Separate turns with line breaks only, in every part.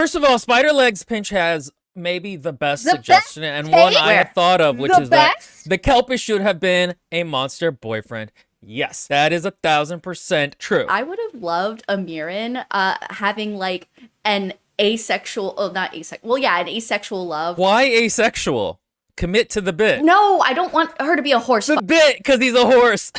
First of all, Spider-Legs Pinch has maybe the best suggestion and one I have thought of, which is that the Kelpy should have been a monster boyfriend. Yes, that is 1,000% true.
I would have loved a Murin having like an asexual, not asexual, well, yeah, an asexual love.
Why asexual? Commit to the bit.
No, I don't want her to be a horse.
The bit, because he's a horse.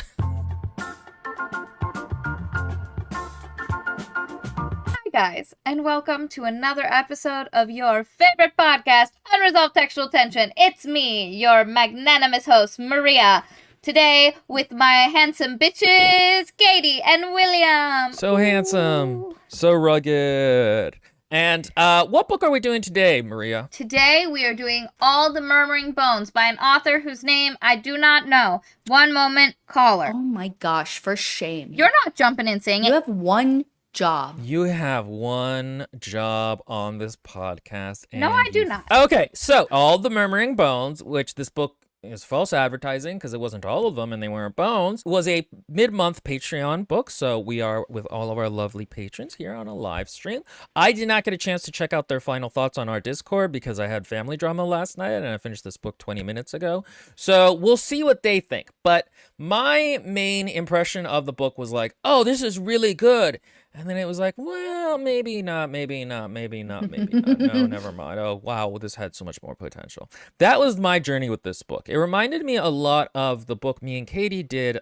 Hi guys, and welcome to another episode of your favorite podcast, Unresolved Textual Tension. It's me, your magnanimous host, Maria. Today, with my handsome bitches, Katie and William.
So handsome, so rugged. And what book are we doing today, Maria?
Today, we are doing All the Murmuring Bones by an author whose name I do not know. One moment, caller.
Oh my gosh, for shame.
You're not jumping in saying it.
You have one job.
You have one job on this podcast.
No, I do not.
Okay, so All the Murmuring Bones, which this book is false advertising because it wasn't all of them and they weren't bones, was a mid-month Patreon book. So we are with all of our lovely patrons here on a live stream. I did not get a chance to check out their final thoughts on our Discord because I had family drama last night and I finished this book 20 minutes ago. So we'll see what they think. But my main impression of the book was like, oh, this is really good. And then it was like, well, maybe not, maybe not, maybe not, maybe not. No, never mind. Oh, wow, well, this had so much more potential. That was my journey with this book. It reminded me a lot of the book me and Katie did,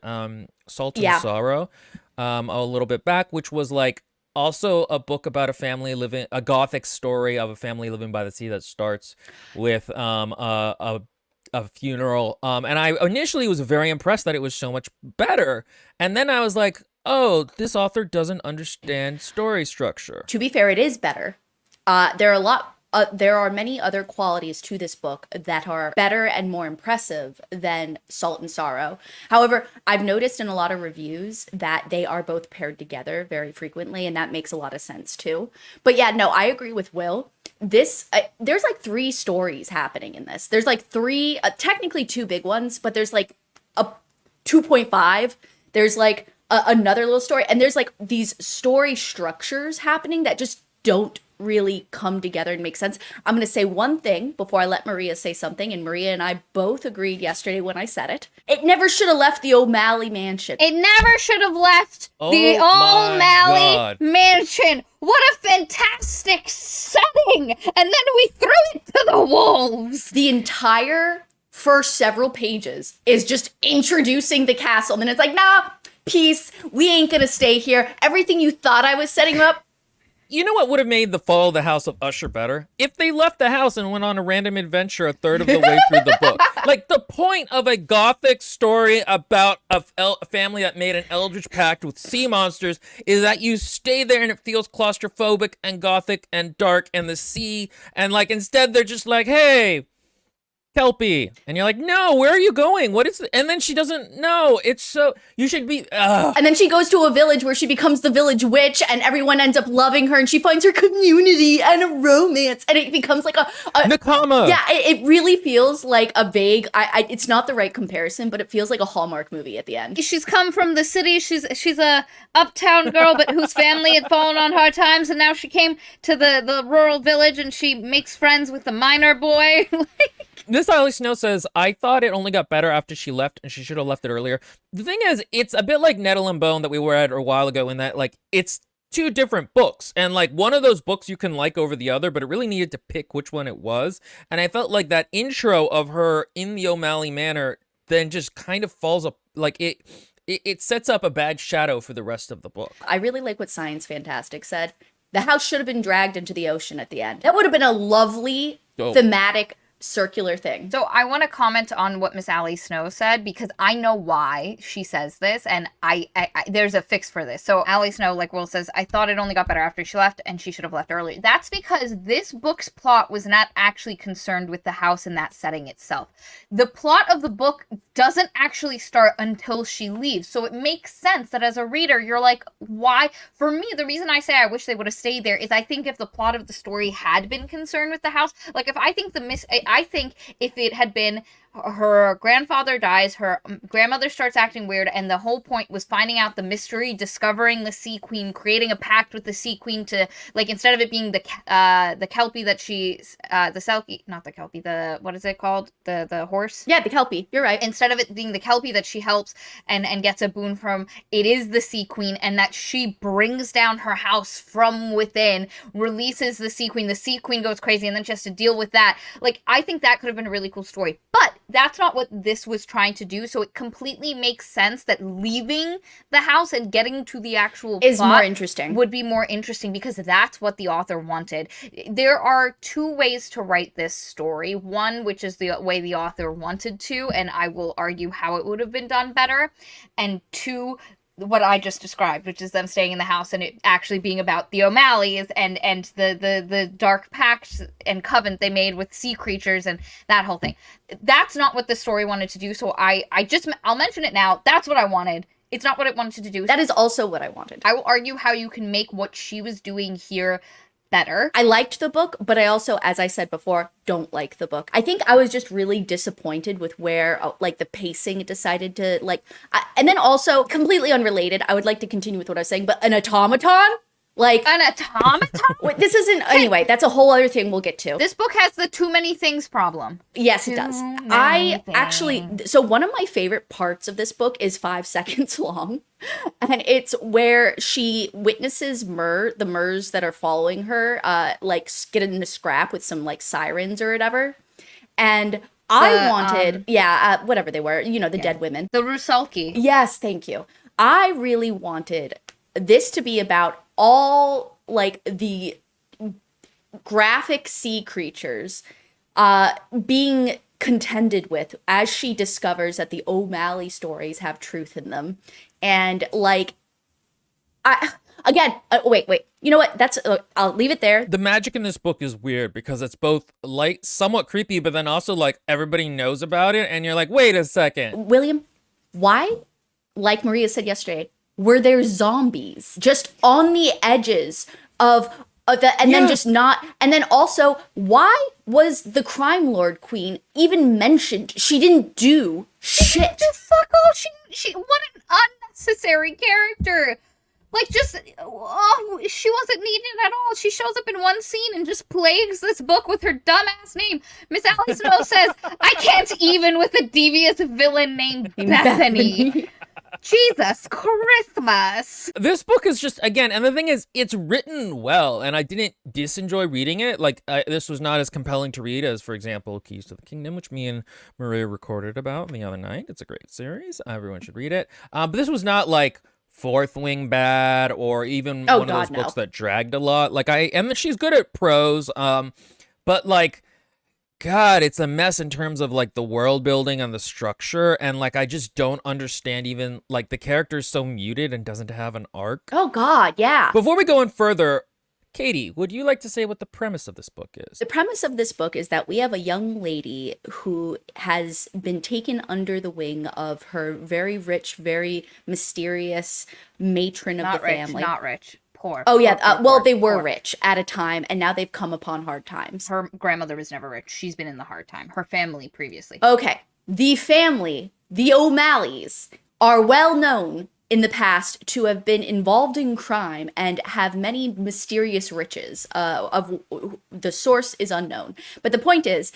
Salt and Sorrow, a little bit back, which was like also a book about a family living, a Gothic story of a family living by the sea that starts with a funeral. And I initially was very impressed that it was so much better. And then I was like, oh, this author doesn't understand story structure.
To be fair, it is better. There are many other qualities to this book that are better and more impressive than Salt and Sorrow. However, I've noticed in a lot of reviews that they are both paired together very frequently, and that makes a lot of sense too. But yeah, no, I agree with Will. This there's like 3 stories happening in this. There's like 3, technically 2 big ones, but there's like a 2.5. There's like another little story, and there's like these story structures happening that just don't really come together and make sense. I'm going to say one thing before I let Maria say something, and Maria and I both agreed yesterday when I said it. It never should have left the O'Malley mansion.
It never should have left the O'Malley mansion. What a fantastic setting! And then we threw it to the wolves.
The entire first several pages is just introducing the castle, and then it's like, nah, peace, we ain't gonna stay here. Everything you thought I was setting up.
You know what would have made the fall of the House of Usher better? If they left the house and went on a random adventure a third of the way through the book. Like, the point of a Gothic story about a family that made an eldritch pact with sea monsters is that you stay there and it feels claustrophobic and Gothic and dark and the sea. And, like, instead they're just like, hey, Kelpy. And you're like, no, where are you going? What is it? And then she doesn't know. It's so, you should be,
And then she goes to a village where she becomes the village witch and everyone ends up loving her and she finds her community and a romance and it becomes like a
Nakama.
Yeah, it really feels like a vague, it's not the right comparison, but it feels like a Hallmark movie at the end.
She's come from the city. She's a uptown girl, but whose family had fallen on hard times, and now she came to the rural village and she makes friends with the miner boy.
This Alice Snow says, I thought it only got better after she left and she should have left it earlier. The thing is, it's a bit like Nettle and Bone that we were at a while ago in that, like, it's 2 different books. And, like, one of those books you can like over the other, but it really needed to pick which one it was. And I felt like that intro of her in the O'Malley Manor then just kind of falls up, like, it sets up a bad shadow for the rest of the book.
I really like what Science Fantastic said. The house should have been dragged into the ocean at the end. That would have been a lovely thematic circular thing.
So I want to comment on what Miss Allie Snow said because I know why she says this, and I there's a fix for this. So Allie Snow, like Will says, I thought it only got better after she left and she should have left earlier. That's because this book's plot was not actually concerned with the house and that setting itself. The plot of the book doesn't actually start until she leaves. So it makes sense that as a reader, you're like, why? For me, the reason I say I wish they would have stayed there is I think if the plot of the story had been concerned with the house, like if I think if it had been her grandfather dies, her grandmother starts acting weird, and the whole point was finding out the mystery, discovering the Sea Queen, creating a pact with the Sea Queen to, like, instead of it being the Kelpy that she's the Selkie, not the Kelpy, the, what is it called, the horse,
Yeah, the Kelpy. You're right.
instead of it being the Kelpy that she helps and gets a boon from, it is the Sea Queen, and that she brings down her house from within, releases the Sea Queen goes crazy, and then she has to deal with that. Like, I think that could have been a really cool story, but that's not what this was trying to do, so it completely makes sense that leaving the house and getting to the actual
Is
plot
more interesting.
would be more interesting, because that's what the author wanted. There are two ways to write this story. One, which is the way the author wanted to, and I will argue how it would have been done better. And two, what I just described, which is them staying in the house and it actually being about the O'Malleys and the dark pact and covenant they made with sea creatures and that whole thing. That's not what the story wanted to do, so I'll mention it now. That's what I wanted. It's not what it wanted to do.
That is also what I wanted.
I will argue how you can make what she was doing here better.
I liked the book, but I also, as I said before, don't like the book. I think I was just really disappointed with where, like, the pacing decided to, like, and then also, completely unrelated, I would like to continue with what I was saying, but an automaton? Like,
An automaton?
wait, this isn't, anyway, that's a whole other thing we'll get to.
This book has the too many things problem.
Yes, it does.
Too
I
many
actually, so one of my favorite parts of this book is 5 seconds long. And it's where she witnesses the Murs that are following her, like, get in a scrap with some, like, sirens or whatever. And I wanted, whatever they were, you know, the dead women.
The Rusalki.
Yes, thank you. I really wanted this to be about all, like, the graphic sea creatures being contended with as she discovers that the O'Malley stories have truth in them. And, like, wait. You know what? That's I'll leave it there.
The magic in this book is weird because it's both light, somewhat creepy, but then also like everybody knows about it, and you're like, wait a second.
William, why, like Maria said yesterday, were there zombies just on the edges of the, and then just not, and then also, why was the crime lord queen even mentioned? She didn't do shit.
Fuck all. She what an unnecessary character. Like, just, she wasn't needed at all. She shows up in one scene and just plagues this book with her dumbass name. Miss Allie Snow says, I can't even with a devious villain named Bethany. Jesus Christmas.
This book is just, again, and the thing is, it's written well, and I didn't disenjoy reading it. Like, this was not as compelling to read as, for example, Keys to the Kingdom, which me and Maria recorded about the other night. It's a great series. Everyone should read it. But this was not, like, Fourth Wing bad, or even one of those books that dragged a lot. Like, and she's good at prose, but, like, God, it's a mess in terms of, like, the world building and the structure, and, like, I just don't understand even, like, the character's so muted and doesn't have an arc.
Oh, God, yeah.
Before we go on further, Katie, would you like to say what the premise of this book is?
The premise of this book is that we have a young lady who has been taken under the wing of her very rich, very mysterious matron of the family.
Not rich. Poor.
Oh, yeah.
Poor,
they were
poor.
rich at a time, and now they've come upon hard times.
Her grandmother was never rich. She's been in the hard time. Her family previously.
Okay. The family, the O'Malleys, are well known in the past to have been involved in crime and have many mysterious riches. Of the source is unknown, but the point is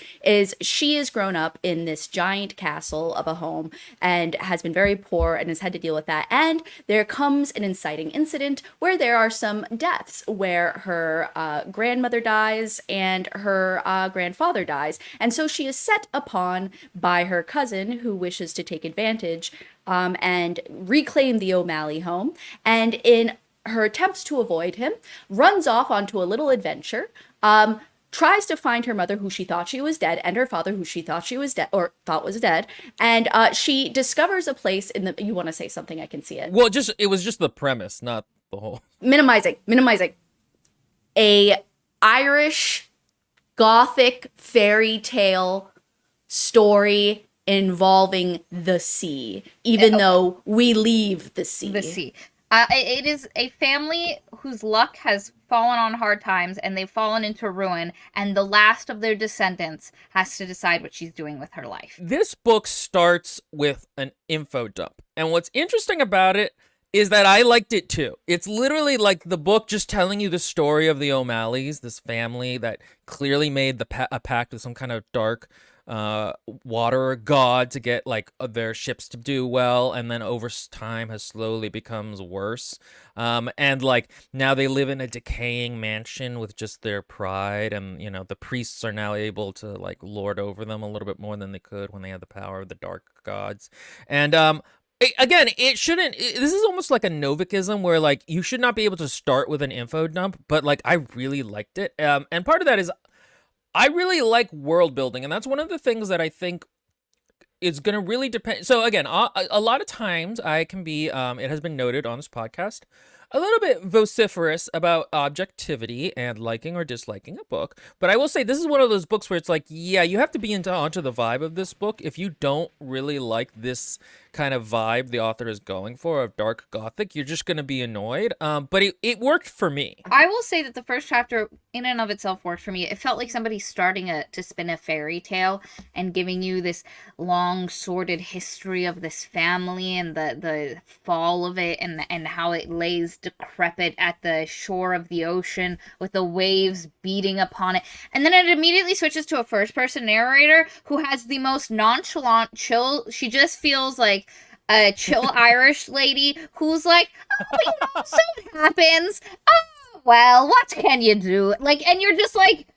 she has grown up in this giant castle of a home and has been very poor and has had to deal with that. And there comes an inciting incident where there are some deaths, where her grandmother dies and her grandfather dies, and so she is set upon by her cousin, who wishes to take advantage and reclaim the O'Malley home, and in her attempts to avoid him, runs off onto a little adventure, tries to find her mother, who she thought she was dead, and her father, who she thought she was dead, or thought was dead, and she discovers a place in the, you want to say something, I can see it.
Well, it was just the premise, not the whole.
Minimizing. A Irish Gothic fairy tale story involving the sea, even though we leave the sea.
The sea. It is a family whose luck has fallen on hard times and they've fallen into ruin, and the last of their descendants has to decide what she's doing with her life.
This book starts with an info dump. And what's interesting about it is that I liked it too. It's literally like the book just telling you the story of the O'Malleys, this family that clearly made a pact with some kind of dark water god to get like their ships to do well, and then over time has slowly becomes worse, and like now they live in a decaying mansion with just their pride, and you know the priests are now able to like lord over them a little bit more than they could when they had the power of the dark gods. And again, it shouldn't. This is almost like a Novikism where like you should not be able to start with an info dump, but like I really liked it, and part of that is I really like world building, and that's one of the things that I think is going to really depend. So again, a lot of times I can be, it has been noted on this podcast, a little bit vociferous about objectivity and liking or disliking a book. But I will say this is one of those books where it's like, yeah, you have to be onto the vibe of this book. If you don't really like this kind of vibe the author is going for of dark Gothic, you're just going to be annoyed. But it worked for me.
I will say that the first chapter in and of itself worked for me. It felt like somebody starting to spin a fairy tale and giving you this long sordid history of this family and the fall of it, and how it lays decrepit at the shore of the ocean with the waves beating upon it. And then it immediately switches to a first person narrator who has the most nonchalant, chill. She just feels like a chill Irish lady who's like, oh, you know, so it happens. Oh, well, what can you do? Like, and you're just like,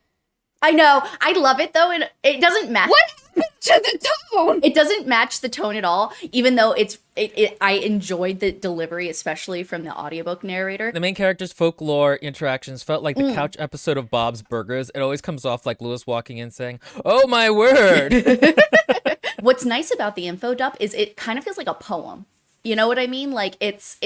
I know. I love it though, and it doesn't match.
what happened to the tone?
It doesn't match the tone at all, even though I enjoyed the delivery, especially from the audiobook narrator.
The main character's folklore interactions felt like the couch episode of Bob's Burgers. It always comes off like Lewis walking in saying, "Oh my word."
What's nice about the info dump is it kind of feels like a poem. You know what I mean? Like it's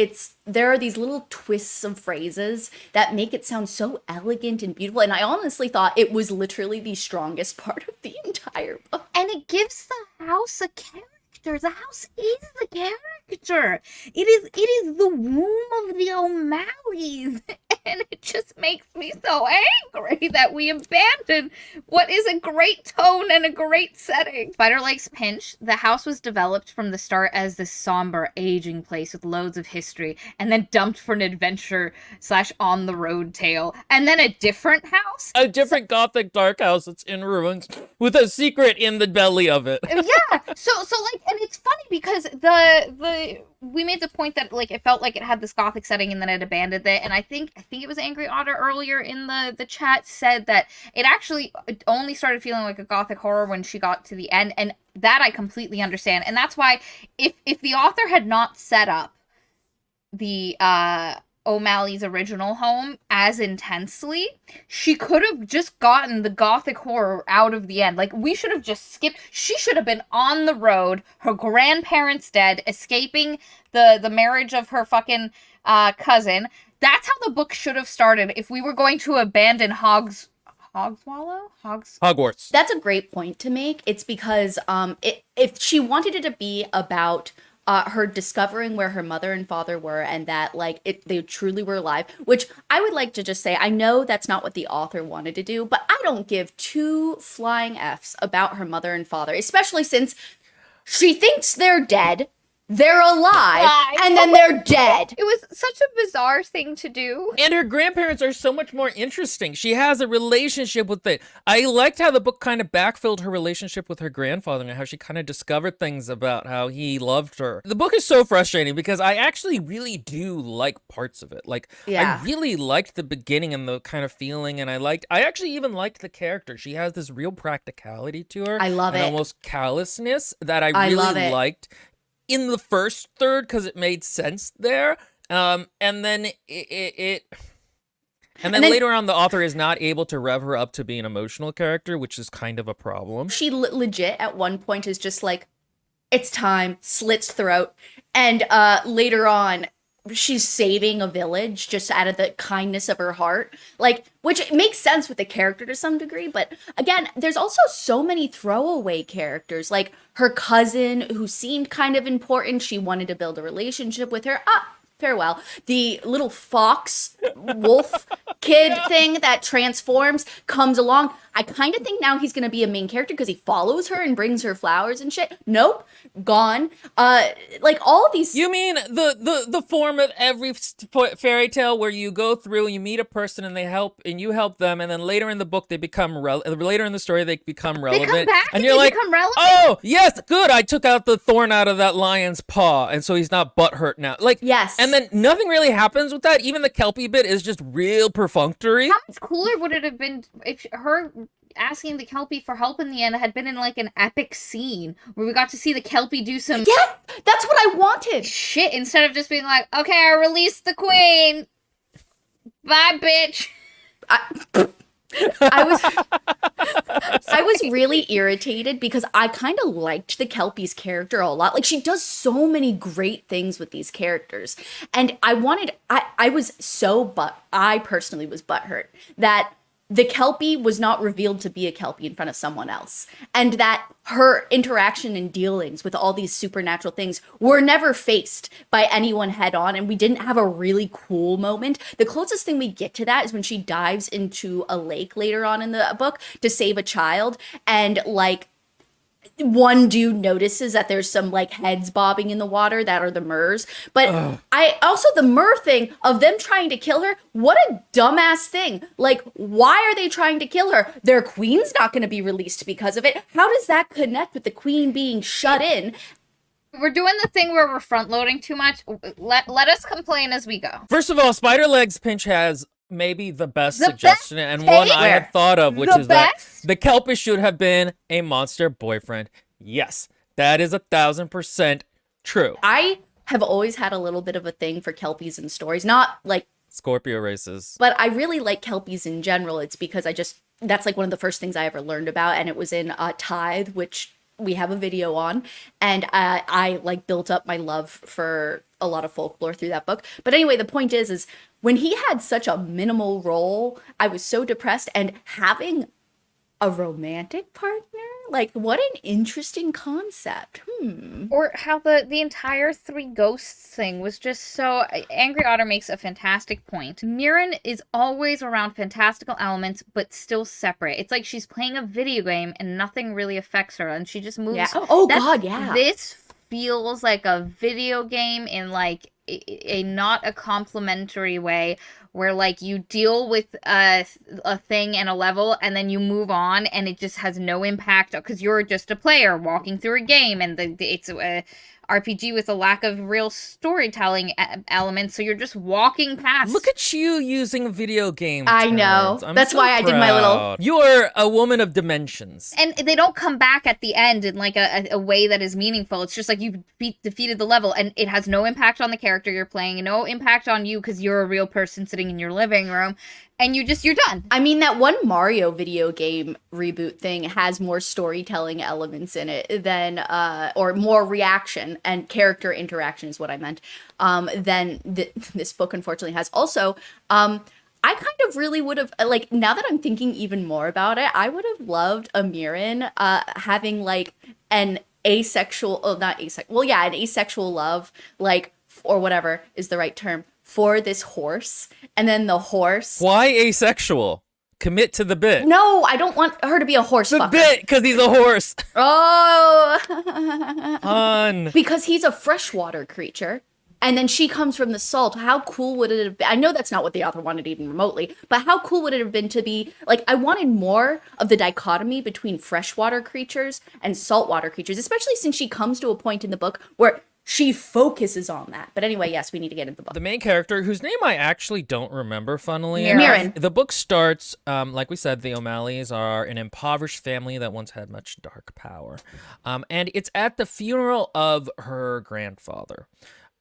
there are these little twists of phrases that make it sound so elegant and beautiful. And I honestly thought it was literally the strongest part of the entire book.
And it gives the house a character. The house is the character. It is the womb of the O'Malleys. And it just makes me so angry that we abandoned what is a great tone and a great setting. Spider Lake's Pinch, the house was developed from the start as this somber, aging place with loads of history, and then dumped for an adventure / on the road tale. And then a different house?
A different Gothic dark house that's in ruins with a secret in the belly of it.
Yeah. So like, and it's funny because we made the point that like it felt like it had this Gothic setting and then it abandoned it. And I think it was Angry Otter earlier in the chat said that it actually only started feeling like a Gothic horror when she got to the end, and that I completely understand. And that's why if the author had not set up the O'Malley's original home as intensely, she could have just gotten the Gothic horror out of the end. Like, we should have just skipped. She should have been on the road, her grandparents dead, escaping the marriage of her fucking cousin. That's how the book should have started if we were going to abandon Hogwarts.
That's a great point to make. It's because if she wanted it to be about her discovering where her mother and father were, and that like they truly were alive, which I would like to just say, I know that's not what the author wanted to do, but I don't give two flying Fs about her mother and father, especially since she thinks they're dead. They're alive, and then they're dead.
It was such a bizarre thing to do.
And her grandparents are so much more interesting. She has a relationship with it. I liked how the book kind of backfilled her relationship with her grandfather and how she kind of discovered things about how he loved her. The book is so frustrating because I actually really do like parts of it. Like,
yeah.
I really liked the beginning and the kind of feeling, and I actually even liked the character. She has this real practicality to her.
I love
and
it.
Almost callousness that I really liked in the first third because it made sense there, and then and then later on the author is not able to rev her up to be an emotional character, which is kind of a problem.
She legit at one point is just like, it's time, slits throat, and later on she's saving a village just out of the kindness of her heart, like, which makes sense with the character to some degree. But again, there's also so many throwaway characters, like her cousin who seemed kind of important. She wanted to build a relationship with her. farewell. The little fox wolf kid thing that transforms comes along. I kind of think now he's going to be a main character because he follows her and brings her flowers and shit. Nope, gone. Like all of these.
You mean the form of every fairy tale where you go through and you meet a person and they help and you help them, and then later in the book they become later in the story they become relevant.
They come back
and you're
they
like,
become relevant?
oh yes, good. I took out the thorn out of that lion's paw, and so he's not butthurt now. Like
Yes.
And then nothing really happens with that. Even the Kelpy bit is just real perfunctory.
How much cooler would it have been if her asking the Kelpy for help in the end had been in like an epic scene where we got to see the Kelpy do some
Yeah, that's what I wanted.
shit instead of just being like, okay, I released the queen. Bye, bitch.
I was really irritated because I kind of liked the Kelpie's character a lot. Like she does so many great things with these characters. And I personally was butthurt that the Kelpie was not revealed to be a Kelpie in front of someone else. And that her interaction and dealings with all these supernatural things were never faced by anyone head on. And we didn't have a really cool moment. The closest thing we get to that is when she dives into a lake later on in the book to save a child. And like, one dude notices that there's some like heads bobbing in the water that are the Murs. But I also, the Mur thing of them trying to kill her, what a dumbass thing. Like, why are they trying to kill her? Their queen's not going to be released because of it. How does that connect with the queen being shut in?
We're doing the thing where we're front loading too much. Let us complain as we go.
First of all, Spider Legs Pinch has maybe the best
The
suggestion
best
and one I
Where?
had thought of, which
The
is that
best?
the Kelpie should have been a monster boyfriend. Yes, that is 1,000% true.
I have always had a little bit of a thing for Kelpies and stories. Not like,
Scorpio races.
but I really like Kelpies in general. It's because that's like one of the first things I ever learned about. And it was in Tithe, which we have a video on. And I like built up my love for a lot of folklore through that book. But anyway, the point is when he had such a minimal role, I was so depressed. And having a romantic partner, like what an interesting concept.
Or how the entire Three Ghosts thing was just so... Angry Otter makes a fantastic point. Mirren is always around fantastical elements, but still separate. It's like she's playing a video game and nothing really affects her, and she just moves...
Yeah. Oh, God, yeah.
This feels like a video game in like a not a complimentary way, where like you deal with a thing and a level and then you move on and it just has no impact because you're just a player walking through a game, and it's a RPG with a lack of real storytelling elements, so you're just walking past.
Look at you using video game
I know.
terms. I'm
That's
so
why I did my little-
proud. You're a woman of dimensions.
And they don't come back at the end in like a way that is meaningful. It's just like you've defeated the level, and it has no impact on the character you're playing, and no impact on you because you're a real person sitting in your living room, and you're done.
I mean, that one Mario video game reboot thing has more storytelling elements in it than, or more reaction and character interaction is what I meant, than this book unfortunately has. Also, I kind of really would have, like, now that I'm thinking even more about it, I would have loved a Mirren having, like, an asexual, an asexual love, like, or whatever is the right term, for this horse, and then the horse...
Why asexual? Commit to the bit.
No, I don't want her to be a horse
The
fucker.
bit, because he's a horse.
Oh!
Fun.
Because he's a freshwater creature, and then she comes from the salt. How cool would it have been? I know that's not what the author wanted even remotely, but how cool would it have been to be, like, I wanted more of the dichotomy between freshwater creatures and saltwater creatures, especially since she comes to a point in the book where she focuses on that. But anyway, yes, we need to get into the book.
The main character, whose name I actually don't remember, funnily
Mirren.
enough.
Mirren.
The book starts, like we said, the O'Malleys are an impoverished family that once had much dark power. And it's at the funeral of her grandfather,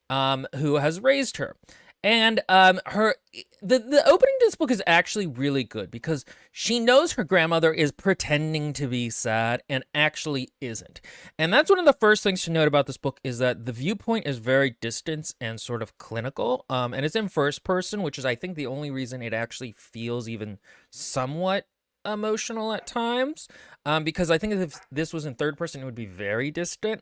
who has raised her. And the opening to this book is actually really good because she knows her grandmother is pretending to be sad and actually isn't. And that's one of the first things to note about this book is that the viewpoint is very distant and sort of clinical. And it's in first person, which is, I think, the only reason it actually feels even somewhat emotional at times. Because I think if this was in third person, it would be very distant.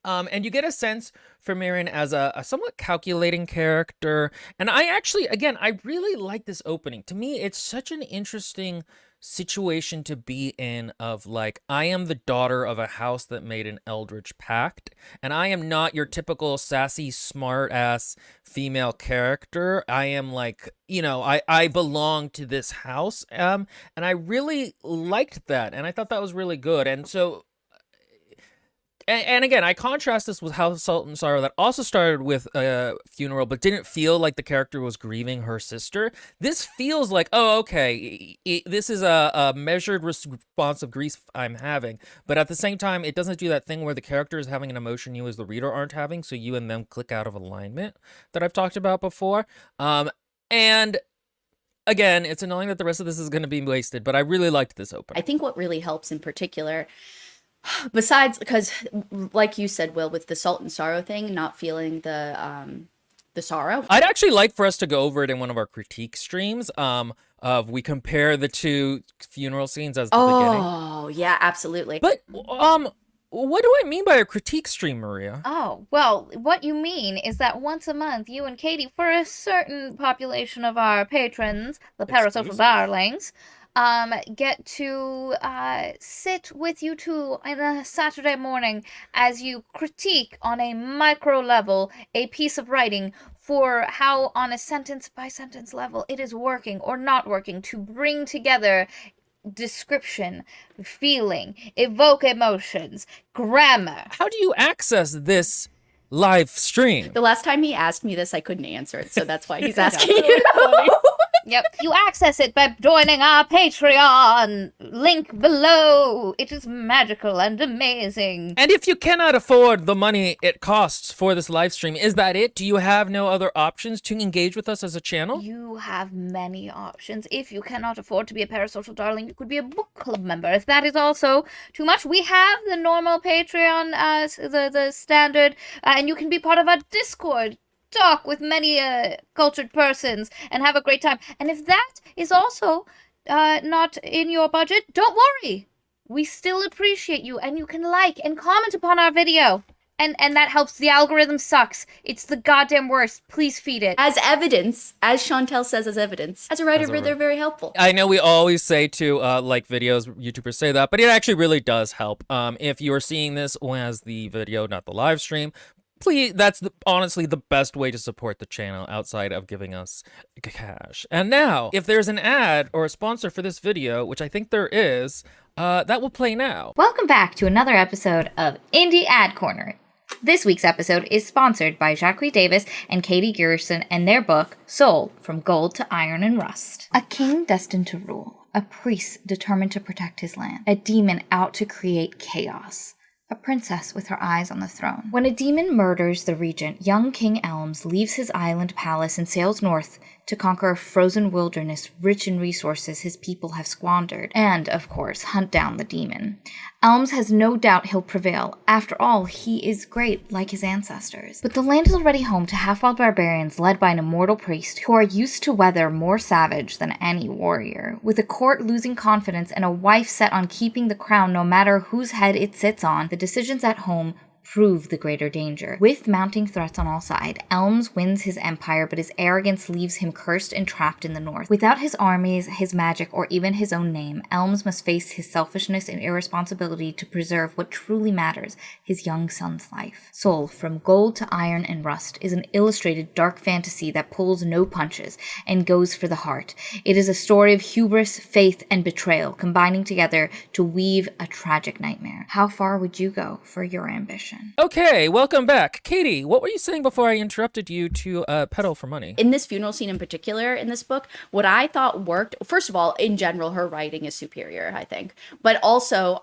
And you get a sense for Marion as a somewhat calculating character. And I actually, again, I really like this opening. To me, it's such an interesting situation to be in of like, I am the daughter of a house that made an eldritch pact, and I am not your typical sassy, smart ass female character. I am like, I belong to this house. And I really liked that. And I thought that was really good. And so, and again, I contrast this with House of Salt and Sorrow that also started with a funeral, but didn't feel like the character was grieving her sister. This feels like, oh, okay, this is a measured response of grief I'm having. But at the same time, it doesn't do that thing where the character is having an emotion you as the reader aren't having, so you and them click out of alignment that I've talked about before. And again, it's annoying that the rest of this is going to be wasted, but I really liked this opening.
I think what really helps in particular, besides, because like you said, Will, with the Salt and Sorrow thing, not feeling the sorrow.
I'd actually like for us to go over it in one of our critique streams. Of we compare the two funeral scenes as the beginning.
Oh, yeah, absolutely.
But what do I mean by a critique stream, Maria?
Oh, well, what you mean is that once a month, you and Katie, for a certain population of our patrons, the parasocial darlings, get to sit with you two on a Saturday morning as you critique on a micro level a piece of writing for how on a sentence by sentence level it is working or not working to bring together description, feeling, evoke emotions, grammar.
How do you access this live stream?
The last time he asked me this, I couldn't answer it, so that's why he's asking you.
Yep. You access it by joining our Patreon. Link below. It is magical and amazing.
And if you cannot afford the money it costs for this live stream, is that it? Do you have no other options to engage with us as a channel?
You have many options. If you cannot afford to be a parasocial darling, you could be a book club member. If that is also too much, we have the normal Patreon, the standard, and you can be part of our Discord. Talk with many cultured persons and have a great time. And if that is also not in your budget, don't worry. We still appreciate you, and you can like and comment upon our video. And that helps. The algorithm sucks. It's the goddamn worst. Please feed it.
As evidence, as Chantel says, as evidence. As a writer, they're very helpful.
I know we always say to like videos, YouTubers say that, but it actually really does help. If you're seeing this as the video, not the live stream, please, that's honestly the best way to support the channel outside of giving us cash. And now, if there's an ad or a sponsor for this video, which I think there is, that will play now.
Welcome back to another episode of Indie Ad Corner. This week's episode is sponsored by Jacques Davis and Katie Gerson and their book, Soul, From Gold to Iron and Rust. A king destined to rule, a priest determined to protect his land, a demon out to create chaos. A princess with her eyes on the throne. When a demon murders the regent, young King Elms leaves his island palace and sails north to conquer a frozen wilderness rich in resources his people have squandered, and, of course, hunt down the demon. Elms has no doubt he'll prevail. After all, he is great, like his ancestors. But the land is already home to half-wild barbarians led by an immortal priest who are used to weather more savage than any warrior. With a court losing confidence and a wife set on keeping the crown no matter whose head it sits on, the decisions at home prove the greater danger. With mounting threats on all sides, Elms wins his empire, but his arrogance leaves him cursed and trapped in the north. Without his armies, his magic, or even his own name, Elms must face his selfishness and irresponsibility to preserve what truly matters, his young son's life. Soul, From Gold to Iron and Rust, is an illustrated dark fantasy that pulls no punches and goes for the heart. It is a story of hubris, faith, and betrayal combining together to weave a tragic nightmare. How far would you go for your ambition?
Okay, welcome back. Katie, what were you saying before I interrupted you to peddle for money?
In this funeral scene in particular in this book, what I thought worked, first of all, in general, her writing is superior, I think. But also,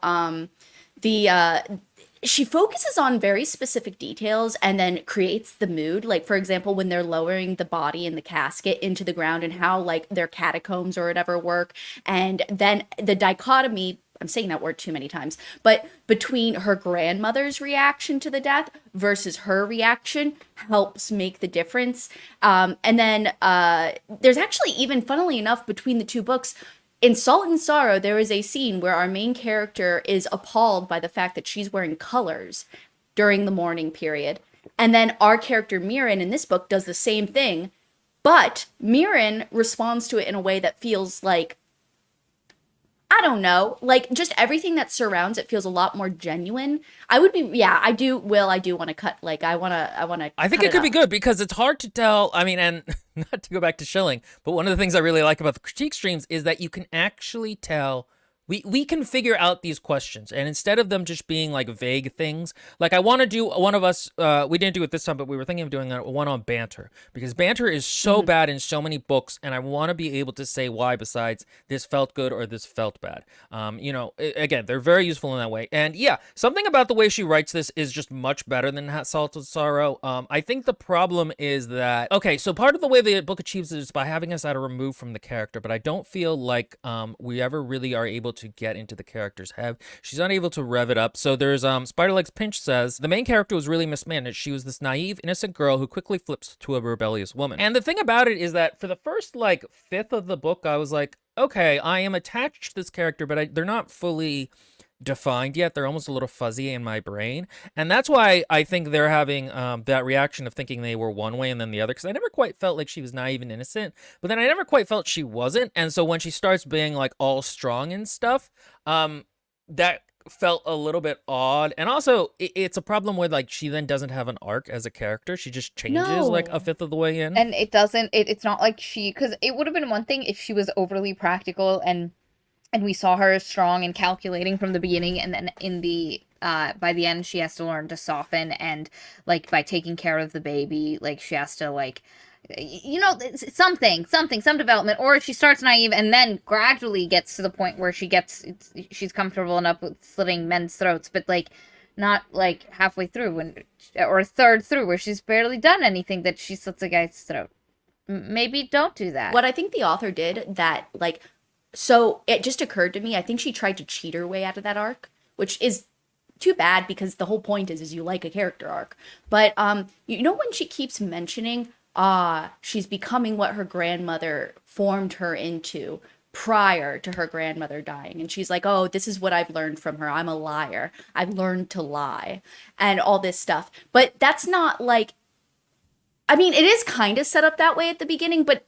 she focuses on very specific details and then creates the mood. Like, for example, when they're lowering the body in the casket into the ground and how, like, their catacombs or whatever work. And then the dichotomy, I'm saying that word too many times, but between her grandmother's reaction to the death versus her reaction helps make the difference. And then there's actually, even funnily enough, between the two books, in Salt and Sorrow, there is a scene where our main character is appalled by the fact that she's wearing colors. during the mourning period. And then our character Mirren in this book does the same thing, but Mirren responds to it in a way that feels like, I don't know, like just everything that surrounds it feels a lot more genuine. I do want to cut, like, I want to
I think it could be good because it's hard to tell. I mean, and not to go back to Schilling, but one of the things I really like about the critique streams is that you can actually tell. We can figure out these questions, and instead of them just being like vague things, like I want to do one of us, we didn't do it this time, but we were thinking of doing one on Banter, because Banter is so bad in so many books, and I want to be able to say why besides this felt good or this felt bad. Again, they're very useful in that way. And yeah, something about the way she writes this is just much better than Salt and Sorrow. I think the problem is that, okay, so part of the way the book achieves it is by having us at a remove from the character, but I don't feel like we ever really are able to get into the character's head. She's unable to rev it up. So there's Spiderlegs Pinch says, the main character was really mismanaged. She was this naive, innocent girl who quickly flips to a rebellious woman. And the thing about it is that for the first like fifth of the book, I was like, okay, I am attached to this character, but they're not fully defined yet. They're almost a little fuzzy in my brain, and that's why I think they're having that reaction of thinking they were one way and then the other, because I never quite felt like she was naive and innocent, but then I never quite felt she wasn't. And so when she starts being like all strong and stuff, that felt a little bit odd. And also it's a problem where like she then doesn't have an arc as a character. She just changes like a fifth of the way in,
and it's not like because it would have been one thing if she was overly practical and we saw her strong and calculating from the beginning, and then in the by the end she has to learn to soften, and like by taking care of the baby, like she has to like, you know, some development. Or she starts naive and then gradually gets to the point where she's comfortable enough with slitting men's throats, but like not like halfway through or a third through where she's barely done anything that she slits a guy's throat. Maybe don't do that.
What I think the author did that, like, so it just occurred to me, I think she tried to cheat her way out of that arc, which is too bad because the whole point is you like a character arc. But you know, when she keeps mentioning she's becoming what her grandmother formed her into prior to her grandmother dying, and she's like, oh, this is what I've learned from her, I'm a liar, I've learned to lie, and all this stuff. But that's not like, I mean, it is kind of set up that way at the beginning, but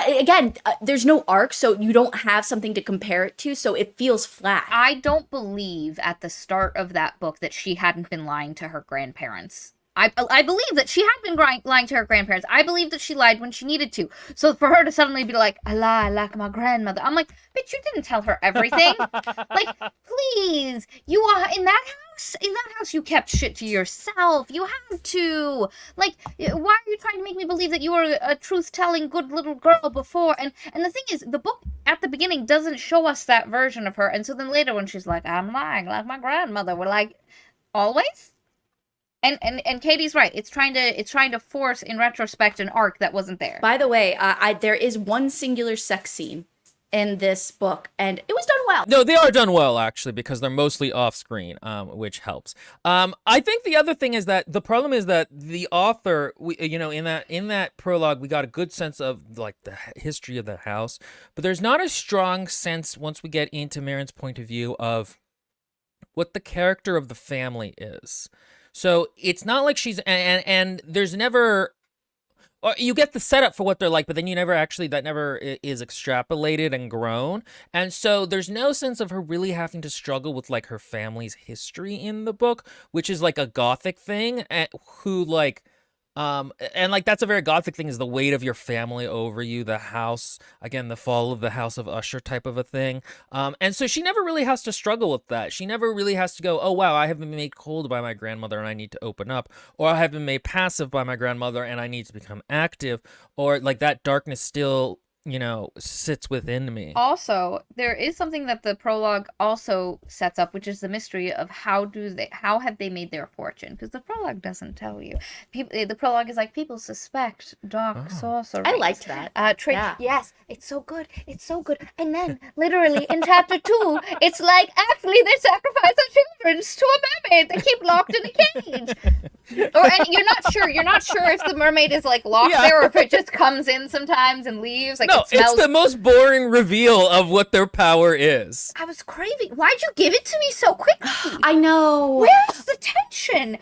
again, there's no arc, so you don't have something to compare it to, so it feels flat.
I don't believe at the start of that book that she hadn't been lying to her grandparents. I believe that she had been lying to her grandparents. I believe that she lied when she needed to. So for her to suddenly be like, I lie like my grandmother, I'm like, bitch, you didn't tell her everything. Like, please, you are in that house. In that house, you kept shit to yourself. You had to. Like, why are you trying to make me believe that you were a truth-telling good little girl before? And the thing is, the book at the beginning doesn't show us that version of her. And so then later when she's like, I'm lying like my grandmother, we're like, always? And Katie's right. It's trying to force in retrospect an arc that wasn't there.
By the way, there is one singular sex scene in this book, and it was done well.
No, they are done well actually, because they're mostly off screen, which helps. I think the other thing is that the problem is that the author, in that prologue, we got a good sense of like the history of the house, but there's not a strong sense once we get into Mirren's point of view of what the character of the family is. So it's not like she's, and there's never, or you get the setup for what they're like, but then that never is extrapolated and grown. And so there's no sense of her really having to struggle with like her family's history in the book, which is like a Gothic thing, who like, and like that's a very Gothic thing, is the weight of your family over you, the house, again, the fall of the House of Usher type of a thing. And so she never really has to struggle with that. She never really has to go, oh wow, I have been made cold by my grandmother and I need to open up, or I have been made passive by my grandmother and I need to become active, or like that darkness still sits within me.
Also, there is something that the prologue also sets up, which is the mystery of how have they made their fortune? Because the prologue doesn't tell you. The prologue is like, people suspect dark sorcery.
I liked that.
Yeah. Yes, it's so good. It's so good. And then, literally, in chapter 2, it's like, actually, they sacrifice their children to a mermaid. They keep locked in a cage. And you're not sure if the mermaid is like locked there or if it just comes in sometimes and leaves. Like,
No,
it smells.
it's the most boring reveal of what their power is.
I was craving. Why'd you give it to me so quickly?
I know.
Where's the tension?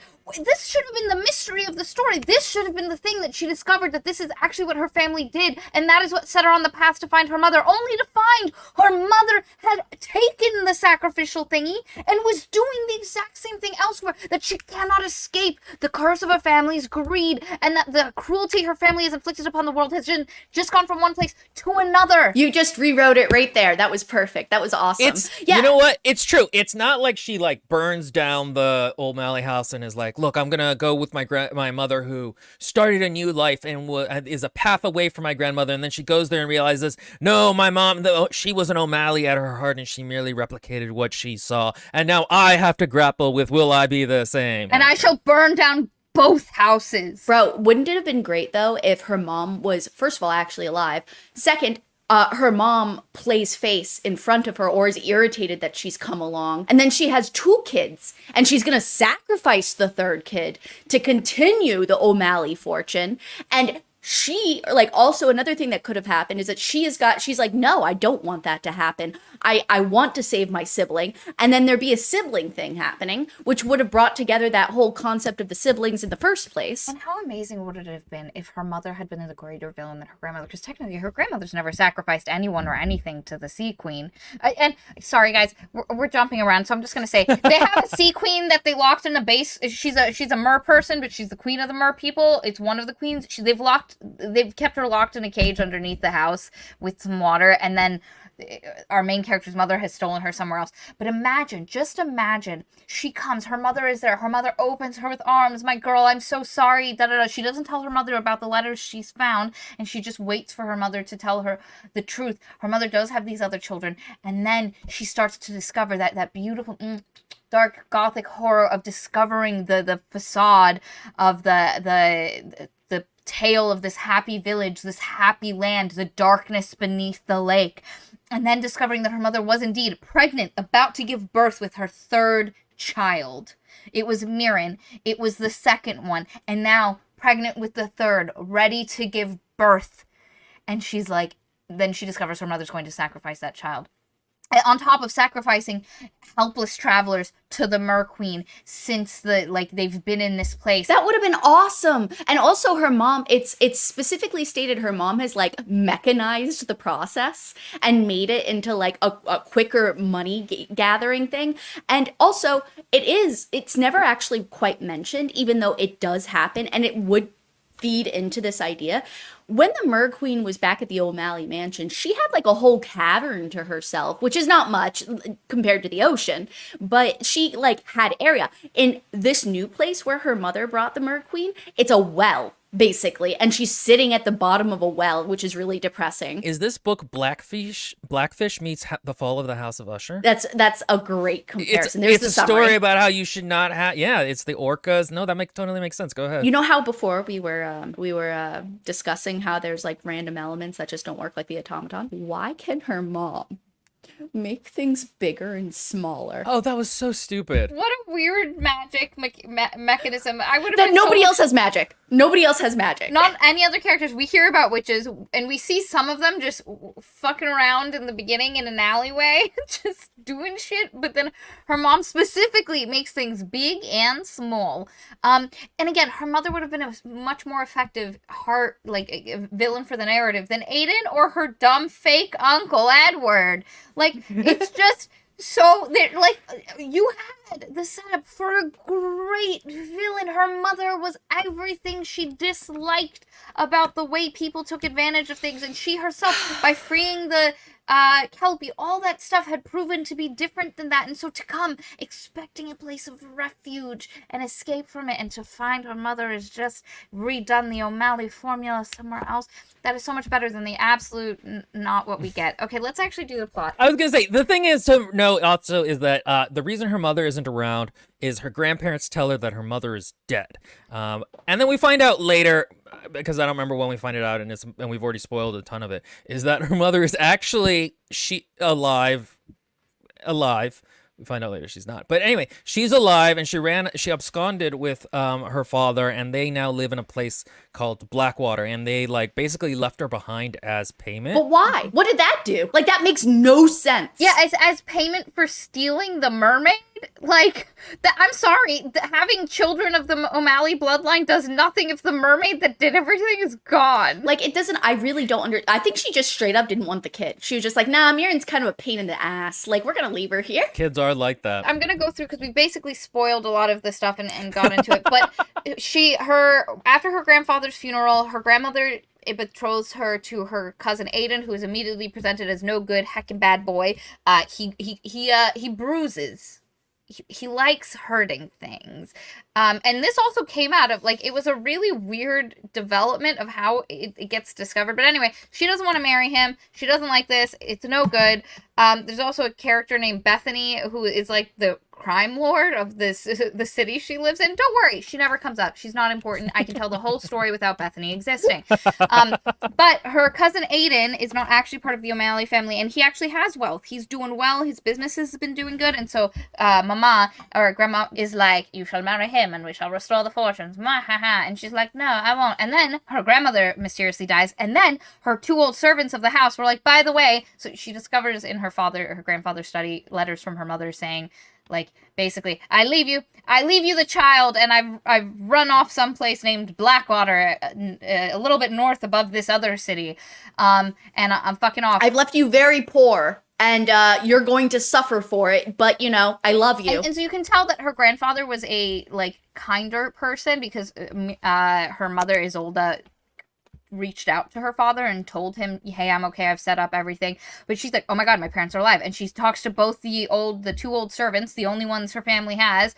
This should have been the mystery of the story. This should have been the thing that she discovered, that this is actually what her family did, and that is what set her on the path to find her mother, only to find her mother had taken the sacrificial thingy and was doing the exact same thing elsewhere, that she cannot escape the curse of her family's greed, and that the cruelty her family has inflicted upon the world has just gone from one place to another.
You just rewrote it right there. That was perfect. That was awesome.
You know what? It's true. It's not like she like burns down the O'Malley house and is like, look, I'm gonna go with my mother who started a new life and is a path away from my grandmother, and then she goes there and realizes, no, my mom, she was an O'Malley at her heart, and she merely replicated what she saw, and now I have to grapple with, will I be the same?
And I shall burn down both houses.
Bro, wouldn't it have been great, though, if her mom was, first of all, actually alive? Second, her mom plays face in front of her or is irritated that she's come along. And then she has 2 kids and she's going to sacrifice the 3rd kid to continue the O'Malley fortune. And she, like, also another thing that could have happened is that she's like, no, I don't want that to happen. I want to save my sibling. And then there'd be a sibling thing happening, which would have brought together that whole concept of the siblings in the first place.
And how amazing would it have been if her mother had been the greater villain than her grandmother? Because technically her grandmother's never sacrificed anyone or anything to the Sea Queen. And sorry guys, we're jumping around, so I'm just going to say, they have a Sea Queen that they locked in a base. She's a mer person, but she's the queen of the mer people. It's one of the queens. They've kept her locked in a cage underneath the house with some water, and then our main character's mother has stolen her somewhere else. But just imagine, she comes, her mother is there, her mother opens her with arms, my girl, I'm so sorry, da da da. She doesn't tell her mother about the letters she's found, and she just waits for her mother to tell her the truth. Her mother does have these other children, and then she starts to discover that beautiful dark Gothic horror of discovering the facade of the tale of this happy village, this happy land, the darkness beneath the lake. And then discovering that her mother was indeed pregnant, about to give birth with her 3rd child. It was Mirren. It was the 2nd one. And now pregnant with the 3rd, ready to give birth. And she's like, then she discovers her mother's going to sacrifice that child. On top of sacrificing helpless travelers to the Mer Queen, since they've been in this place.
That would have been awesome. And also her mom, it's specifically stated her mom has like mechanized the process and made it into like a quicker money gathering thing. And also it's never actually quite mentioned, even though it does happen and it would feed into this idea. When the Mer Queen was back at the O'Malley mansion, she had like a whole cavern to herself, which is not much compared to the ocean, but she like had area. In this new place where her mother brought the Mer Queen, it's a well, basically, and she's sitting at the bottom of a well, which is really depressing.
Is this book Blackfish meets The Fall of the House of Usher?
That's a great comparison.
It's a story about how you should not have. Yeah, it's the orcas. No, that totally makes sense. Go ahead.
You know how before we were discussing how there's like random elements that just don't work, like the automaton? Why can her mom make things bigger and smaller?
Oh, that was so stupid.
What a weird magic mechanism. I would have
that nobody else has magic. Nobody else has magic.
Not any other characters. We hear about witches, and we see some of them just fucking around in the beginning in an alleyway, just doing shit. But then her mom specifically makes things big and small. And again, her mother would have been a much more effective villain for the narrative than Aiden or her dumb fake uncle Edward. Like, it's just so you had the setup for a great villain. Her mother was everything she disliked about the way people took advantage of things, and she herself, by freeing the Kelpy, all that stuff had proven to be different than that. And so to come expecting a place of refuge and escape from it, and to find her mother has just redone the O'Malley formula somewhere else, that is so much better than the absolute not what we get. Okay, let's actually do the plot.
I was gonna say, the thing is to know also is that the reason her mother isn't around is her grandparents tell her that her mother is dead. And then we find out later, because I don't remember when we find it out, and we've already spoiled a ton of it, is that her mother is actually alive, We find out later she's not. But anyway, she's alive, and she absconded with her father, and they now live in a place called Blackwater, and they like basically left her behind as payment.
But why? What did that do? Like, that makes no sense.
Yeah, as payment for stealing the mermaid? Like, I'm sorry, having children of the O'Malley bloodline does nothing if the mermaid that did everything is gone.
Like, it doesn't, I really don't I think she just straight up didn't want the kid. She was just like, nah, Miriam's kind of a pain in the ass. Like, we're gonna leave her here.
Kids are like that.
I'm gonna go through, because we basically spoiled a lot of this stuff and got into it, but after her grandfather's funeral, her grandmother betroths her to her cousin Aiden, who is immediately presented as no good, heckin' bad boy. He bruises. He likes hurting things. And this also came out of, like, it was a really weird development of how it gets discovered. But anyway, she doesn't want to marry him. She doesn't like this. It's no good. There's also a character named Bethany who is like the crime lord of the city she lives in. Don't worry, she never comes up. She's not important. I can tell the whole story without Bethany existing. But her cousin Aiden is not actually part of the O'Malley family, and he actually has wealth. He's doing well. His business has been doing good, and so Mama, or Grandma, is like, you shall marry him, and we shall restore the fortunes. And she's like, no, I won't. And then her grandmother mysteriously dies, and then her 2 old servants of the house were like, by the way, so she discovers in her grandfather's study letters from her mother saying, like, basically, I leave you the child, and I've run off someplace named Blackwater, a little bit north above this other city, and I'm fucking off.
I've left you very poor, and you're going to suffer for it, but, you know, I love you.
And so you can tell that her grandfather was a, like, kinder person, because her mother, Isolde, reached out to her father and told him, hey, I'm okay, I've set up everything. But she's like, oh my god, my parents are alive. And she talks to both the 2 old servants, the only ones her family has,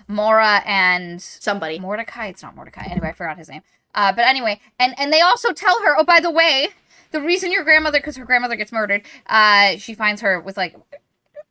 Mora and
somebody.
Mordecai. It's not Mordecai. Anyway, I forgot his name. But anyway, and they also tell her, oh, by the way, the reason your grandmother, because her grandmother gets murdered, she finds her with, like,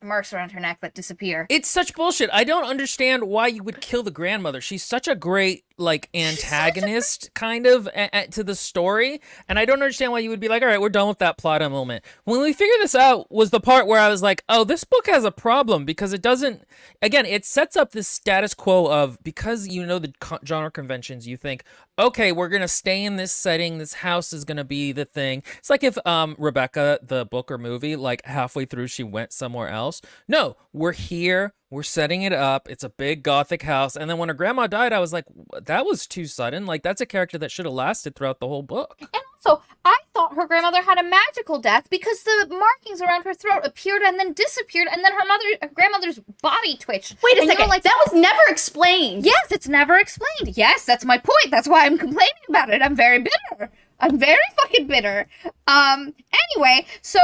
marks around her neck that disappear.
It's such bullshit. I don't understand why you would kill the grandmother. She's such a great, like, antagonist kind of to the story, and I don't understand why you would be like, all right, we're done with that plot in a moment. When we figured this out was the part where I was like, oh, this book has a problem, because it doesn't, again, it sets up this status quo of, because you know the genre conventions, you think, okay, we're gonna stay in this setting, this house is gonna be the thing. It's like if Rebecca, the book or movie, like halfway through she went somewhere else. No, we're here, we're setting it up, it's a big Gothic house, and then when her grandma died, I was like, that was too sudden. Like, that's a character that should have lasted throughout the whole book.
And also, I thought her grandmother had a magical death because the markings around her throat appeared and then disappeared, and then her grandmother's body twitched.
Wait a second, like, that was never explained.
Yes, it's never explained. Yes, that's my point. That's why I'm complaining about it. I'm very bitter. I'm very fucking bitter. Anyway, so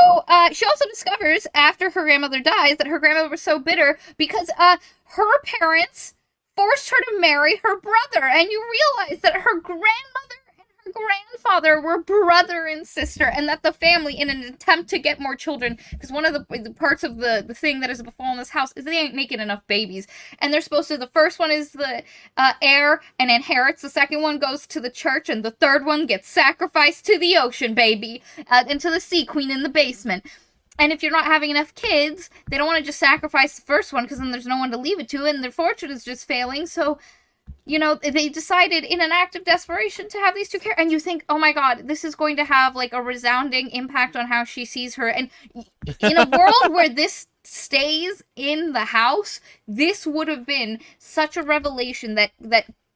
she also discovers after her grandmother dies that her grandmother was so bitter because her parents forced her to marry her brother, and you realize that her grandmother and her grandfather were brother and sister, and that the family, in an attempt to get more children, because one of the parts of the thing that has befallen this house is they ain't making enough babies, and they're supposed to, the first one is the heir and inherits, the second one goes to the church, and the third one gets sacrificed to the ocean, baby, into the sea queen in the basement. And if you're not having enough kids, they don't want to just sacrifice the first one, because then there's no one to leave it to, and their fortune is just failing, so, you know, they decided in an act of desperation to have these 2 characters, and you think, oh my god, this is going to have, like, a resounding impact on how she sees her, and in a world where this stays in the house, this would have been such a revelation that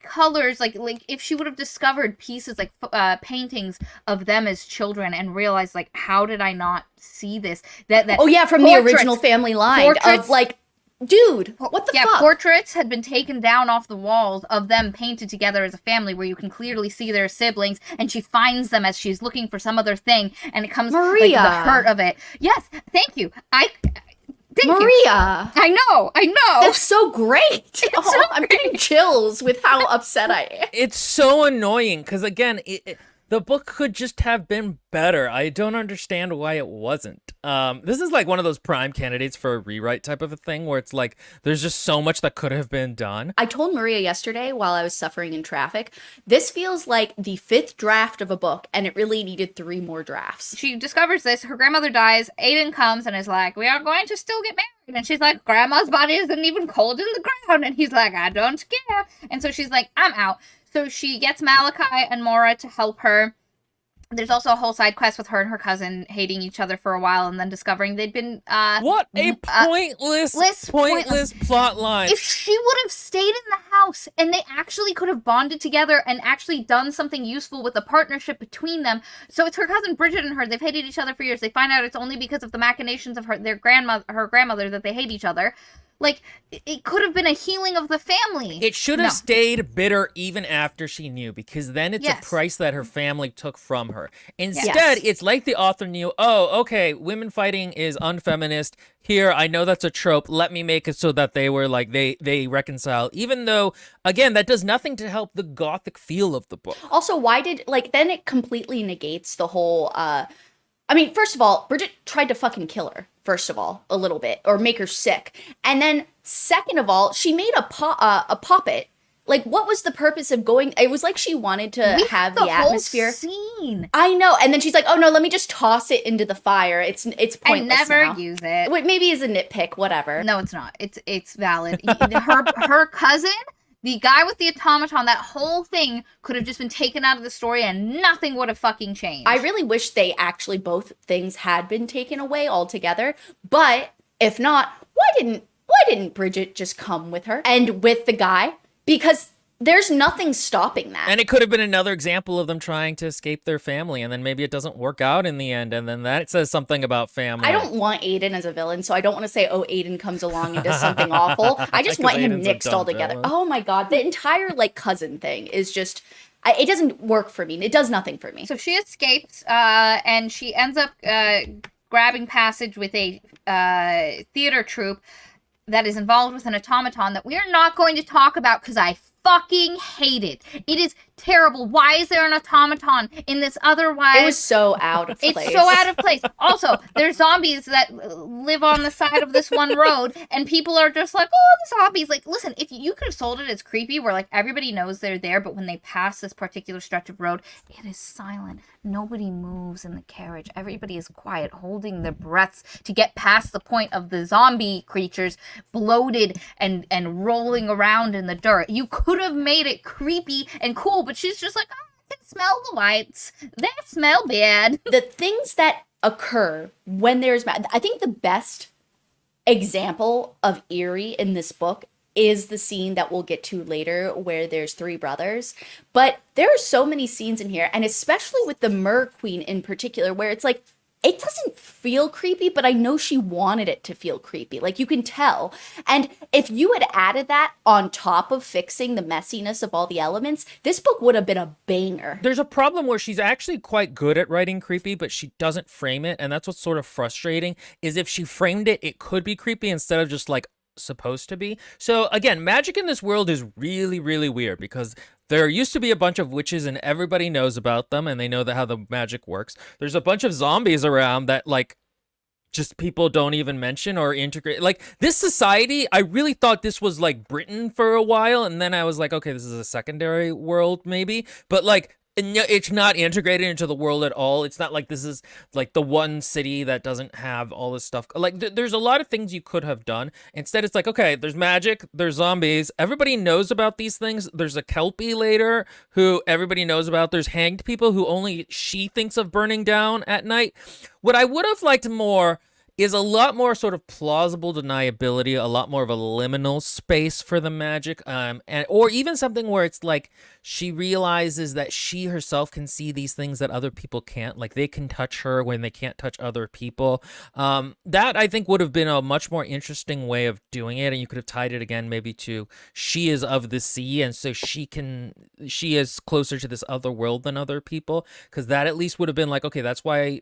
colors, like if she would have discovered pieces, like paintings of them as children, and realized, like, how did I not see this? That
oh yeah, from the original family line of, like, dude, what the fuck?
Portraits had been taken down off the walls of them painted together as a family, where you can clearly see their siblings, and she finds them as she's looking for some other thing, and it comes,
Maria,
like, the hurt of it. Yes, thank you. Thank
Maria.
You. I know.
That's so great. I'm getting chills with how upset I am.
It's so annoying because, again, the book could just have been better. I don't understand why it wasn't. This is like one of those prime candidates for a rewrite type of a thing where it's like there's just so much that could have been done.
I told Maria yesterday while I was suffering in traffic, this feels like the 5th draft of a book, and it really needed 3 more drafts.
She discovers this. Her grandmother dies. Aiden comes and is like, we are going to still get married. And she's like, grandma's body isn't even cold in the ground. And he's like, I don't care. And so she's like, I'm out. So she gets Malachi and Mora to help her. There's also a whole side quest with her and her cousin hating each other for a while and then discovering they'd been
what a pointless plot line.
If she would have stayed in the house and they actually could have bonded together and actually done something useful with a partnership between them. So it's her cousin Bridget and her. They've hated each other for years. They find out it's only because of the machinations of her grandmother that they hate each other. Like, it could have been a healing of the family.
It should have stayed bitter even after she knew, because then it's a price that her family took from her. Instead, it's like the author knew, oh, okay, women fighting is unfeminist. Here, I know that's a trope. Let me make it so that they were like, they reconcile. Even though, again, that does nothing to help the Gothic feel of the book.
Also, why did, like, then it completely negates the whole, I mean, first of all, Bridget tried to fucking kill her, first of all, a little bit, or make her sick. And then, second of all, she made a puppet. Like, what was the purpose of going? It was like she wanted to have the atmosphere.
Scene.
I know. And then she's like, oh no, let me just toss it into the fire. It's pointless
I never
now.
use it.
Maybe as a nitpick, whatever.
No, it's not. It's valid. her cousin, the guy with the automaton, that whole thing could have just been taken out of the story and nothing would have fucking changed.
I really wish they actually both things had been taken away altogether. But if not, why didn't Bridget just come with her and with the guy? Because there's nothing stopping that.
And it could have been another example of them trying to escape their family, and then maybe it doesn't work out in the end, and then that says something about family.
I don't want Aiden as a villain, so I don't want to say, oh, Aiden comes along and does something awful. I just want him nixed altogether. Villain. Oh my god, the entire, like, cousin thing is just... it doesn't work for me. It does nothing for me.
So she escapes, and she ends up grabbing passage with a theater troupe that is involved with an automaton that we are not going to talk about because I fucking hate it. It is terrible. Why is there an automaton in this otherwise...
It was so out of place.
It's so out of place. Also, there's zombies that live on the side of this one road, and people are just like, oh, the zombies. Like, listen, if you could have sold it as creepy, where, like, everybody knows they're there, but when they pass this particular stretch of road, it is silent. Nobody moves in the carriage. Everybody is quiet, holding their breaths to get past the point of the zombie creatures bloated and rolling around in the dirt. You could have made it creepy and cool, but she's just like, oh, I can smell the lights. They smell bad.
The things that occur when there's... I think the best example of eerie in this book is the scene that we'll get to later where there's 3 brothers. But there are so many scenes in here, and especially with the Mer Queen in particular, where it's like, it doesn't feel creepy, but I know she wanted it to feel creepy. Like, you can tell. And if you had added that on top of fixing the messiness of all the elements, this book would have been a banger.
There's a problem where she's actually quite good at writing creepy, but she doesn't frame it. And that's what's sort of frustrating, is if she framed it, it could be creepy instead of just like supposed to be. So again, magic in this world is really, really weird because there used to be a bunch of witches and everybody knows about them and they know how the magic works. There's a bunch of zombies around that, like, just people don't even mention or integrate. Like, this society, I really thought this was like Britain for a while, and then I was like, okay, this is a secondary world maybe, but like, it's not integrated into the world at all. It's not like this is like the one city that doesn't have all this stuff. Like, there's a lot of things you could have done. Instead, it's like, okay, there's magic, there's zombies. Everybody knows about these things. There's a Kelpy later who everybody knows about. There's hanged people who only she thinks of burning down at night. What I would have liked more is a lot more sort of plausible deniability, a lot more of a liminal space for the magic, or even something where it's like she realizes that she herself can see these things that other people can't, like they can touch her when they can't touch other people. That I think would have been a much more interesting way of doing it, and you could have tied it again maybe to she is of the sea, and so she is closer to this other world than other people, because that at least would have been like, okay, that's why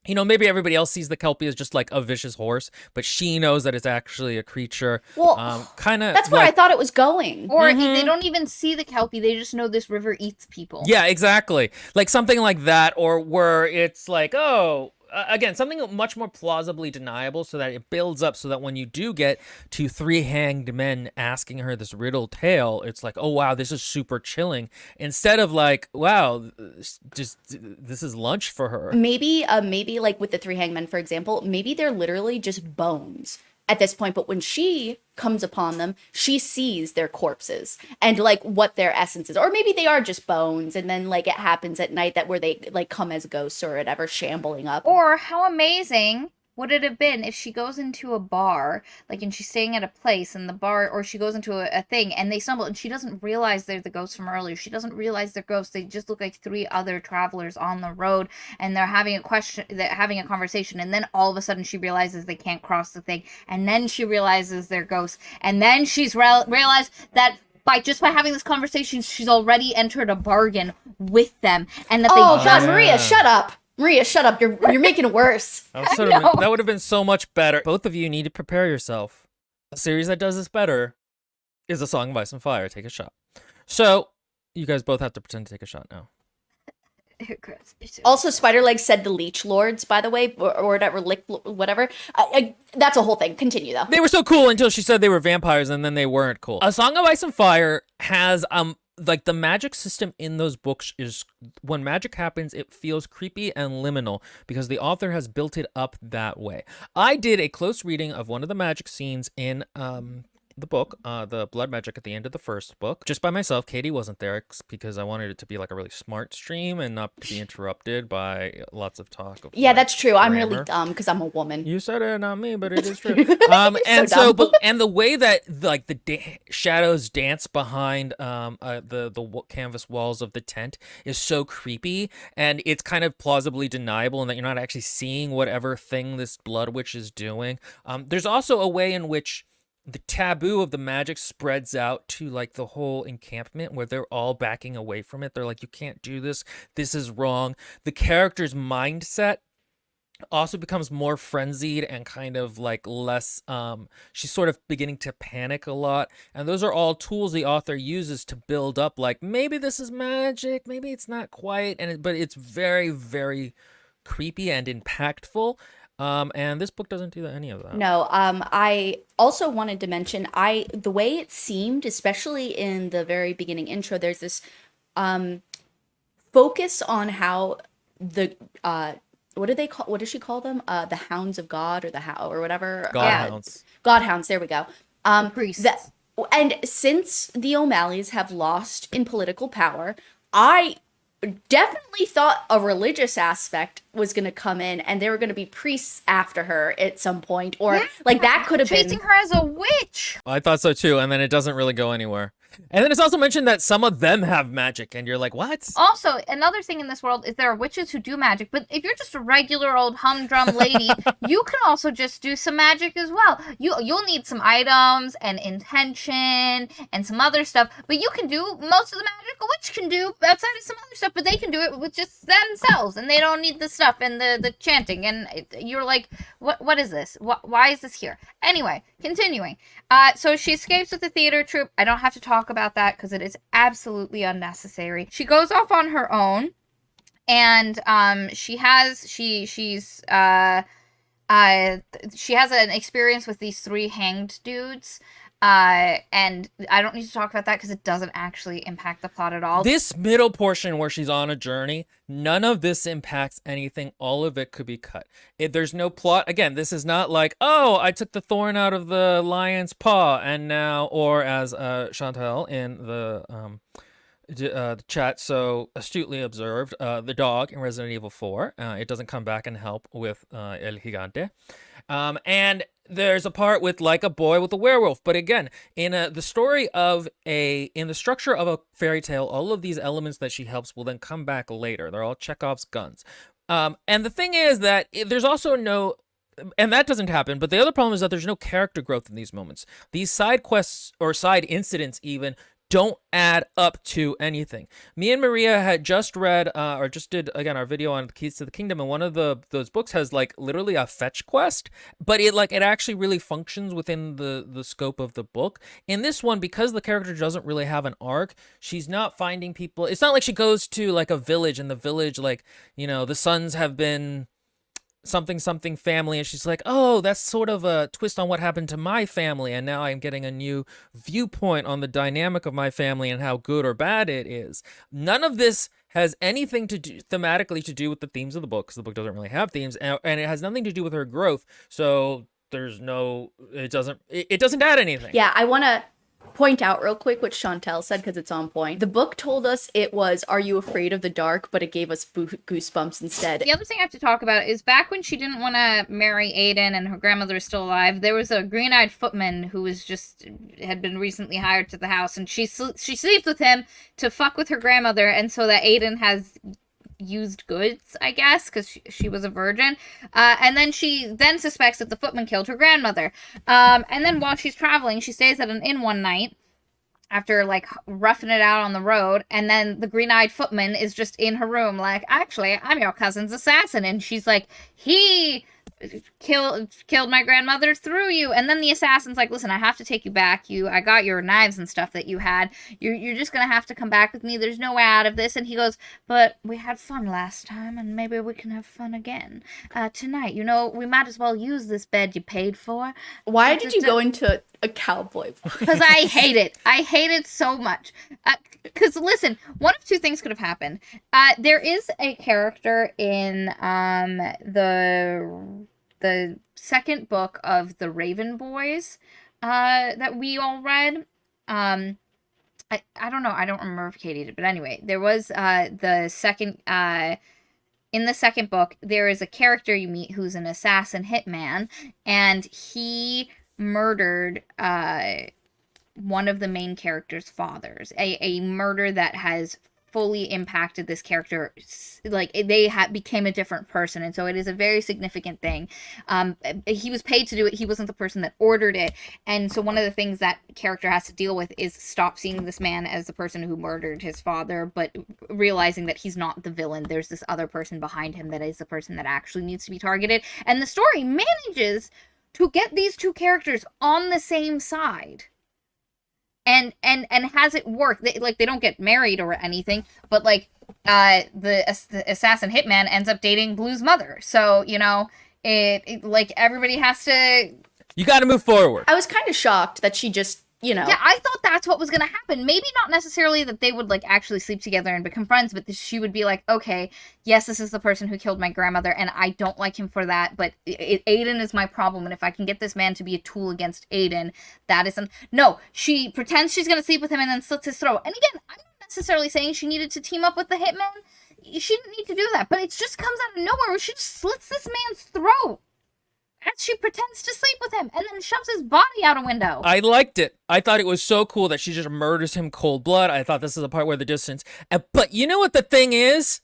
maybe everybody else sees the Kelpy as just like a vicious horse, but she knows that it's actually a creature.
Well,
kind of
that's where I thought it was going.
Or they don't even see the Kelpy, they just know this river eats people.
Yeah, exactly. Like something like that, or where it's like, oh, again, something much more plausibly deniable so that it builds up so that when you do get to three hanged men asking her this riddle tale, it's like, oh, wow, this is super chilling. Instead of like, wow, just this is lunch for her.
Maybe like with the three hangmen, for example, maybe they're literally just bones at this point, but when she comes upon them, she sees their corpses and like what their essence is. Or maybe they are just bones, and then like it happens at night that where they like come as ghosts or whatever, shambling up.
Or how amazing would it have been if she goes into a bar, like, and she's staying at a place in the bar, or she goes into a thing and they stumble and she doesn't realize they're the ghosts from earlier. She doesn't realize they're ghosts. They just look like three other travelers on the road, and they're having a conversation, and then all of a sudden she realizes they can't cross the thing, and then she realizes they're ghosts, and then she's realized that by having this conversation, she's already entered a bargain with them, and that
God, Maria, shut up. Maria, shut up. You're making it worse.
That would have been so much better. Both of you need to prepare yourself. A series that does this better is A Song of Ice and Fire. Take a shot. So, you guys both have to pretend to take a shot now.
Also, Spiderleg said the Leech Lords, by the way, or whatever, whatever. That's a whole thing. Continue, though.
They were so cool until she said they were vampires, and then they weren't cool. A Song of Ice and Fire has like the magic system in those books is, when magic happens, it feels creepy and liminal because the author has built it up that way. I did a close reading of one of the magic scenes in the book, the blood magic at the end of the first book, just by myself. Katie wasn't there because I wanted it to be like a really smart stream and not be interrupted by lots of talk.
Yeah, that's true. I'm really dumb because I'm a woman.
You said it, not me, but it is true. And the way that like the shadows dance behind the canvas walls of the tent is so creepy, and it's kind of plausibly deniable in that you're not actually seeing whatever thing this blood witch is doing. There's also a way in which the taboo of the magic spreads out to like the whole encampment where they're all backing away from it. They're like, you can't do this. This is wrong. The character's mindset also becomes more frenzied and kind of like less, she's sort of beginning to panic a lot. And those are all tools the author uses to build up like, maybe this is magic, maybe it's not quite. But it's very, very creepy and impactful. And this book doesn't do any of that.
No, I also wanted to mention, the way it seemed, especially in the very beginning intro, there's this focus on how the what does she call them? The Hounds of God, or whatever.
Godhounds.
Godhounds, there we go.
Priests.
And since the O'Malleys have lost in political power, I definitely thought a religious aspect was going to come in, and there were going to be priests after her at some point, or like that could have been
treating her as a witch.
I thought so too, and then it doesn't really go anywhere. And then it's also mentioned that some of them have magic, and you're like, what?
Also, another thing in this world is there are witches who do magic, but if you're just a regular old humdrum lady, you can also just do some magic as well. You'll need some items and intention and some other stuff, but you can do most of the magic a witch can do outside of some other stuff, but they can do it with just themselves, and they don't need the stuff and the chanting, and you're like, what is this? Why is this here? Anyway, continuing. So she escapes with the theater troupe. I don't have to talk about that because it is absolutely unnecessary. She goes off on her own, and she has an experience with these three hanged dudes. And I don't need to talk about that because it doesn't actually impact the plot at all.
This middle portion where she's on a journey, none of this impacts anything. All of it could be cut. There's no plot. Again, this is not like, oh, I took the thorn out of the lion's paw and now, or as Chantal in the chat so astutely observed, the dog in Resident Evil 4, it doesn't come back and help with El Gigante. And there's a part with like a boy with a werewolf, but again, in the structure of a fairy tale, all of these elements that she helps will then come back later. They're all Chekhov's guns. And the thing is that there's also no, and that doesn't happen, but the other problem is that there's no character growth in these moments. These side quests or side incidents even don't add up to anything. Me and Maria had just read or just did again our video on Keys to the Kingdom, and one of those books has like literally a fetch quest, but it actually really functions within the scope of the book. In this one, because the character doesn't really have an arc, she's not finding people. It's not like she goes to like a village, and the village, like, you know, the sons have been something family, and she's like, oh, that's sort of a twist on what happened to my family, and now I'm getting a new viewpoint on the dynamic of my family and how good or bad it is. None of this has anything to do thematically to do with the themes of the book, because the book doesn't really have themes, and it has nothing to do with her growth, so there's no, it doesn't add anything.
Yeah, I want to point out real quick what Chantel said, because it's on point. The book told us it was Are You Afraid of the Dark, but it gave us goosebumps instead.
The other thing I have to talk about is back when she didn't want to marry Aiden and her grandmother was still alive, there was a green-eyed footman who had been recently hired to the house, and she sleeps with him to fuck with her grandmother, and so that Aiden has used goods, I guess, because she was a virgin, and then she suspects that the footman killed her grandmother, and then while she's traveling, she stays at an inn one night after like roughing it out on the road, and then the green-eyed footman is just in her room like, actually, I'm your cousin's assassin, and she's like, he killed my grandmother through you. And then the assassin's like, listen, I have to take you back. I got your knives and stuff that you had. You're just gonna have to come back with me. There's no way out of this. And he goes, but we had fun last time, and maybe we can have fun again tonight. You know, we might as well use this bed you paid for.
Why did you go into a cowboy voice?
Because I hate it. I hate it so much. Because listen, one of two things could have happened. There is a character in the second book of the Raven Boys that we all read. I don't know. I don't remember if Katie did, but anyway, there was the second in the second book. There is a character you meet who's an assassin hitman, and he murdered one of the main character's fathers. A murder that has fully impacted this character, like they became a different person, and so it is a very significant thing. He was paid to do it. He wasn't the person that ordered it, and so one of the things that character has to deal with is stop seeing this man as the person who murdered his father, but realizing that he's not the villain. There's this other person behind him that is the person that actually needs to be targeted, and the story manages to get these two characters on the same side. And has it work? They don't get married or anything, but like the assassin hitman ends up dating Blue's mother. So, you know, it like everybody has to. You
got to move forward.
I was kind of shocked that she just, you know.
Yeah, I thought that's what was going to happen. Maybe not necessarily that they would like actually sleep together and become friends, but she would be like, okay, yes, this is the person who killed my grandmother, and I don't like him for that, but Aiden is my problem, and if I can get this man to be a tool against Aiden, that is No, she pretends she's going to sleep with him and then slits his throat. And again, I'm not necessarily saying she needed to team up with the hitman. She didn't need to do that, but it just comes out of nowhere where she just slits this man's throat as she pretends to sleep with him and then shoves his body out a window.
I liked it. I thought it was so cool that she just murders him cold blood. I thought this is the part where the distance. But you know what the thing is?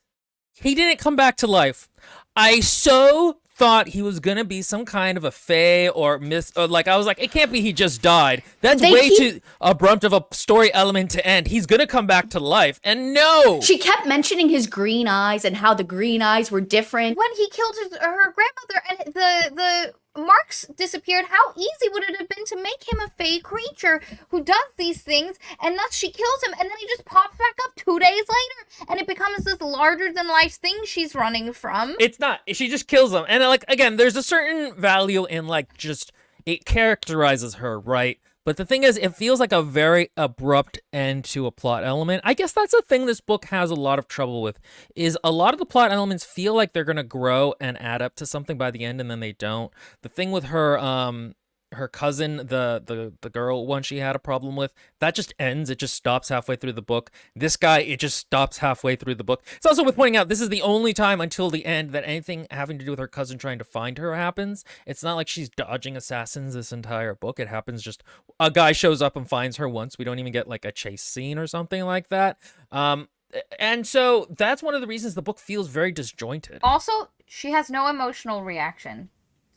He didn't come back to life. I so thought he was gonna be some kind of a fae or like I was like, it can't be he just died. That's too abrupt of a story element to end. He's gonna come back to life, and no.
She kept mentioning his green eyes and how the green eyes were different.
When he killed her grandmother and the marks disappeared, how easy would it have been to make him a fey creature who does these things, and thus she kills him, and then he just pops back up 2 days later, and it becomes this larger-than-life thing she's running from.
It's not. She just kills him. And, like, again, there's a certain value in, like, just, it characterizes her, right? But the thing is, it feels like a very abrupt end to a plot element. I guess that's the thing this book has a lot of trouble with, is a lot of the plot elements feel like they're going to grow and add up to something by the end, and then they don't. The thing with her cousin, the girl one she had a problem with, that just ends. It just stops halfway through the book. This guy, it just stops halfway through the book. It's also worth pointing out, this is the only time until the end that anything having to do with her cousin trying to find her happens. It's not like she's dodging assassins this entire book. It happens just a guy shows up and finds her once. We don't even get like a chase scene or something like that. And so that's one of the reasons the book feels very disjointed.
Also, she has no emotional reaction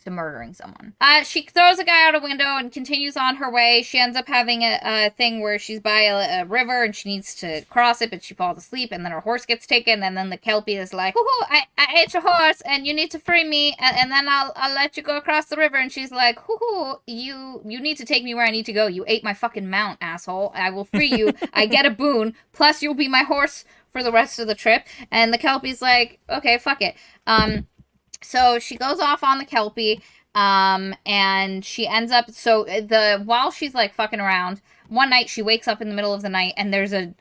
to murdering someone. She throws a guy out a window and continues on her way. She ends up having a thing where she's by a river and she needs to cross it, but she falls asleep, and then her horse gets taken, and then the Kelpy is like, "Hoo-hoo, I ate your horse, and you need to free me, and then I'll let you go across the river." And she's like, "Hoo-hoo, you need to take me where I need to go. You ate my fucking mount, asshole. I will free you. I get a boon, plus you'll be my horse for the rest of the trip." And the Kelpy's like, "Okay, fuck it." So she goes off on the Kelpy, and she ends up, while she's like fucking around, one night she wakes up in the middle of the night and there's a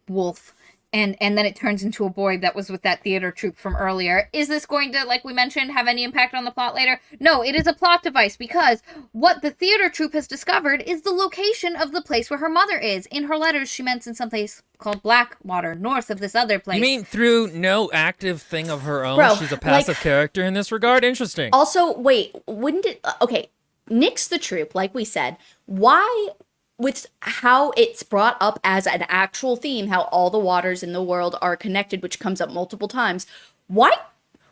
wolf, and then it turns into a boy that was with that theater troupe from earlier. Is this going to, like we mentioned, have any impact on the plot later? No, it is a plot device, because what the theater troupe has discovered is the location of the place where her mother is. In her letters, she mentioned someplace called Blackwater, north of this other place.
You mean through no active thing of her own?
Bro,
She's a passive character in this regard? Interesting.
Also, wait, wouldn't it... Okay, nix the troop, like we said. Why... With how it's brought up as an actual theme, how all the waters in the world are connected, which comes up multiple times, why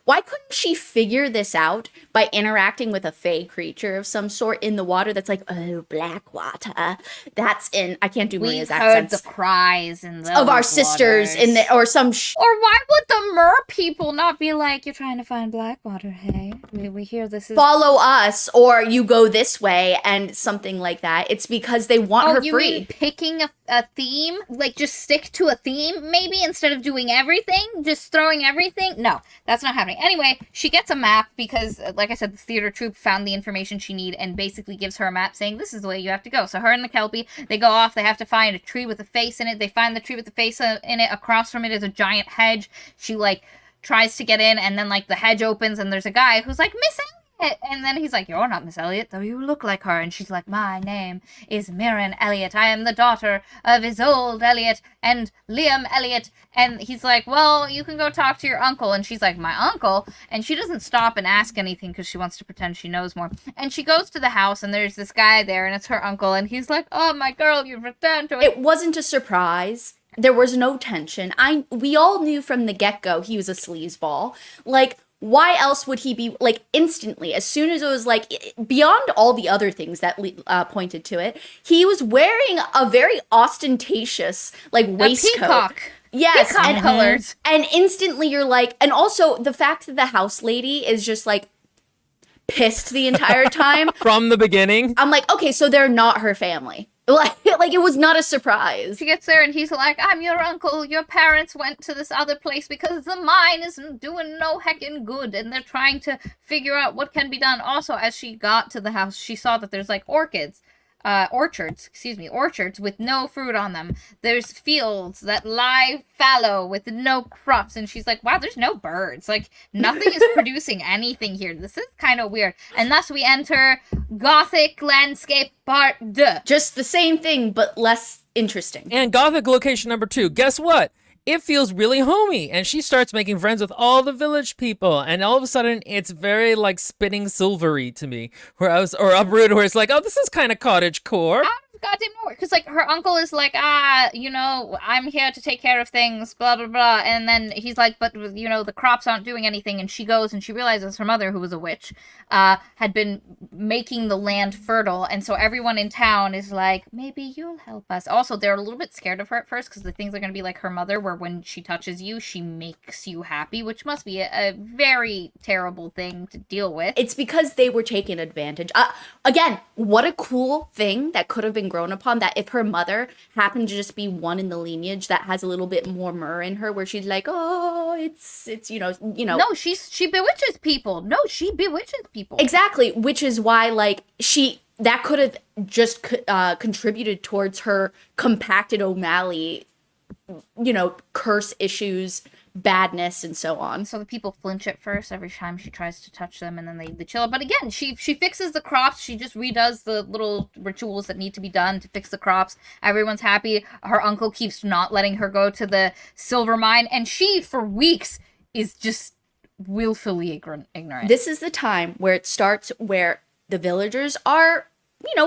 couldn't she figure this out by interacting with a fey creature of some sort in the water that's like, oh, black water, that's in... I can't do Maria's accents.
We've heard the cries in those
of our sisters in the... Or some...
Or why would the mer people not be like, "You're trying to find Blackwater, hey? We hear this is..."
Follow us, or you go this way, and something like that. It's because they want her
you
free.
Mean picking a theme? Like, just stick to a theme, maybe, instead of doing everything? Just throwing everything? No, that's not happening. Anyway, she gets a map because, like I said, the theater troupe found the information she need and basically gives her a map saying, "This is the way you have to go." So her and the Kelpy, they go off. They have to find a tree with a face in it. They find the tree with the face in it. Across from it is a giant hedge. She, like, tries to get in, and then, like, the hedge opens, and there's a guy who's like, "Miss Elliot," and then he's like, "You're not Miss Elliot, though you look like her." And she's like, "My name is Mirren Elliot. I am the daughter of Isolde Elliot and Liam Elliot." And he's like, "Well, you can go talk to your uncle." And she's like, "My uncle?" And she doesn't stop and ask anything because she wants to pretend she knows more. And she goes to the house, and there's this guy there, and it's her uncle, and he's like, "Oh, my girl, you've returned to it."
It wasn't a surprise. There was no tension. We all knew from the get-go he was a sleazeball. Like, why else would he be, like, instantly, as soon as it was, like, beyond all the other things that pointed to it, he was wearing a very ostentatious, like, waistcoat.
Peacock.
Yes.
Peacock
and
colors.
And instantly you're like, and also the fact that the house lady is just, like, pissed the entire time.
From the beginning.
I'm like, okay, so they're not her family. Like it was not a surprise.
She gets there and he's like, "I'm your uncle. Your parents went to this other place because the mine isn't doing no heckin' good, and they're trying to figure out what can be done." Also, as she got to the house, she saw that there's like orchards with no fruit on them. There's fields that lie fallow with no crops, and she's like, "Wow, there's no birds. Like, nothing is producing anything here. This is kind of weird." And thus we enter Gothic landscape part 2.
Just the same thing, but less interesting.
And Gothic location number 2. Guess what? It feels really homey, and she starts making friends with all the village people, and all of a sudden it's very like Spinning Silvery to me, or Abrupt, where it's like, oh, this is kind of cottagecore.
Goddamn nowhere, because like her uncle is like, I'm here to take care of things, blah blah blah, and then he's like, "But the crops aren't doing anything," and she goes and she realizes her mother, who was a witch, had been making the land fertile, and so everyone in town is like, "Maybe you'll help us." Also, they're a little bit scared of her at first because they think they're gonna be like her mother, where when she touches you, she makes you happy, which must be a very terrible thing to deal with.
It's because they were taken advantage. Again, what a cool thing that could have been grown upon, that if her mother happened to just be one in the lineage that has a little bit more myrrh in her, where she's like, "Oh, it's
No, she bewitches people. No, she bewitches people.
Exactly, which is why like that could have just contributed towards her compacted O'Malley, curse issues, badness, and so on.
So the people flinch at first every time she tries to touch them, and then they chill. But again, she fixes the crops. She just redoes the little rituals that need to be done to fix the crops. Everyone's happy. Her uncle keeps not letting her go to the silver mine, and she, for weeks, is just willfully ignorant.
This is the time where it starts, where the villagers are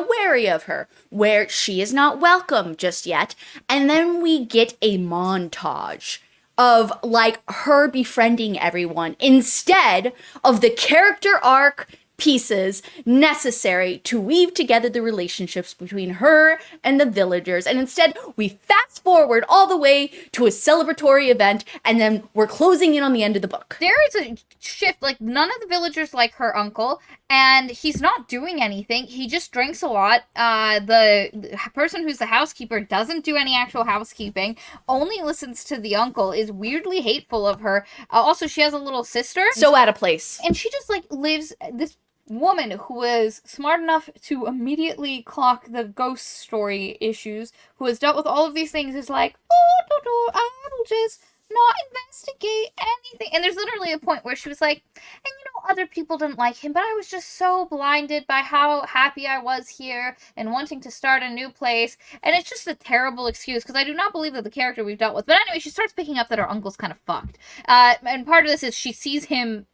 wary of her, where she is not welcome just yet. And then we get a montage of like her befriending everyone instead of the character arc pieces necessary to weave together the relationships between her and the villagers. And instead, we fast forward all the way to a celebratory event, and then we're closing in on the end of the book.
There is a shift. Like, none of the villagers like her uncle, and he's not doing anything. He just drinks a lot. The person who's the housekeeper doesn't do any actual housekeeping, only listens to the uncle, is weirdly hateful of her. Also, she has a little sister.
So out of place.
And she just, like, lives... This woman who was smart enough to immediately clock the ghost story issues, who has dealt with all of these things, is like, oh, I'll just not investigate anything. And there's literally a point where she was like, and other people didn't like him, but I was just so blinded by how happy I was here and wanting to start a new place. And it's just a terrible excuse, because I do not believe that the character we've dealt with. But anyway, she starts picking up that her uncle's kind of fucked. And part of this is she sees him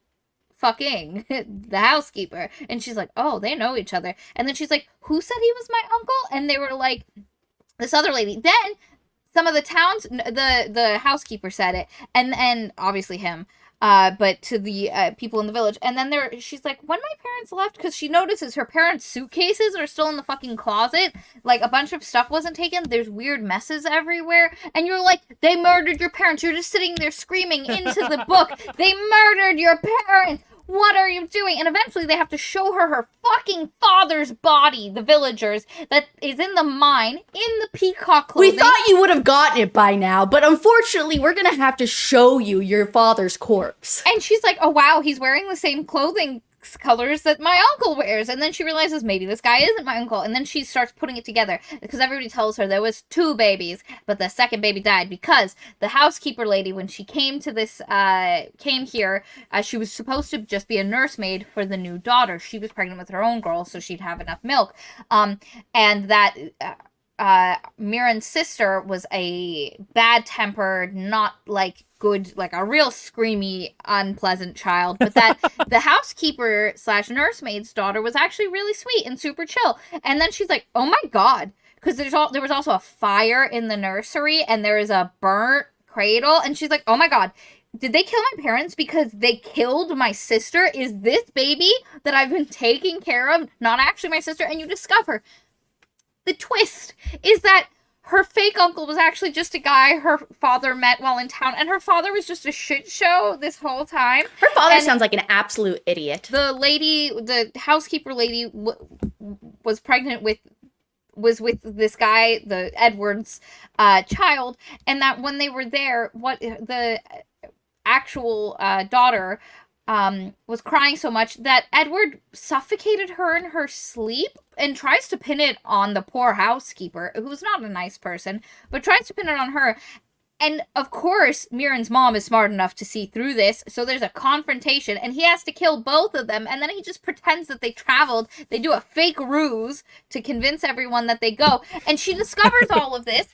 fucking the housekeeper, and she's like, oh, they know each other. And then she's like, who said he was my uncle? And they were like, this other lady. Then some of the towns, the housekeeper said it, and obviously him, but to the people in the village. And then she's like, when my parents left, because she notices her parents' suitcases are still in the fucking closet, like a bunch of stuff wasn't taken, there's weird messes everywhere, and you're like, they murdered your parents. You're just sitting there screaming into the book, they murdered your parents. What are you doing? And eventually they have to show her fucking father's body, the villagers, that is in the mine, in the peacock clothing.
We thought you would have gotten it by now, but unfortunately we're gonna have to show you your father's corpse.
And she's like, oh wow, he's wearing the same clothing colors that my uncle wears. And then she realizes maybe this guy isn't my uncle, and then she starts putting it together, because everybody tells her there was 2 babies, but the second baby died because the housekeeper lady, when she came to this came here, she was supposed to just be a nursemaid for the new daughter. She was pregnant with her own girl, so she'd have enough milk, and that Miran's sister was a bad-tempered, not like good, like a real screamy, unpleasant child, but that the housekeeper / nursemaid's daughter was actually really sweet and super chill. And then she's like, oh my god, because there was also a fire in the nursery, and there is a burnt cradle, and she's like, oh my god, did they kill my parents because they killed my sister? Is this baby that I've been taking care of not actually my sister? And you discover the twist is that her fake uncle was actually just a guy her father met while in town, and her father was just a shit show this whole time.
Her father sounds like an absolute idiot.
The housekeeper lady was pregnant with this guy, the Edwards child, and that when they were there, what the actual daughter was crying so much that Edward suffocated her in her sleep, and tries to pin it on the poor housekeeper, who's not a nice person, but tries to pin it on her. And of course, Miran's mom is smart enough to see through this, so there's a confrontation, and he has to kill both of them, and then he just pretends that they traveled. They do a fake ruse to convince everyone that they go, and she discovers all of this,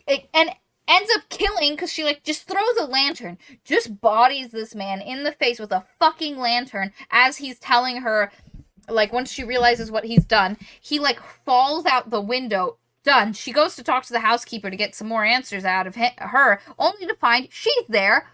and ends up killing, because she, like, just throws a lantern, just bodies this man in the face with a fucking lantern as he's telling her, like, once she realizes what he's done, he, like, falls out the window. Done. She goes to talk to the housekeeper to get some more answers out of her, only to find she's there,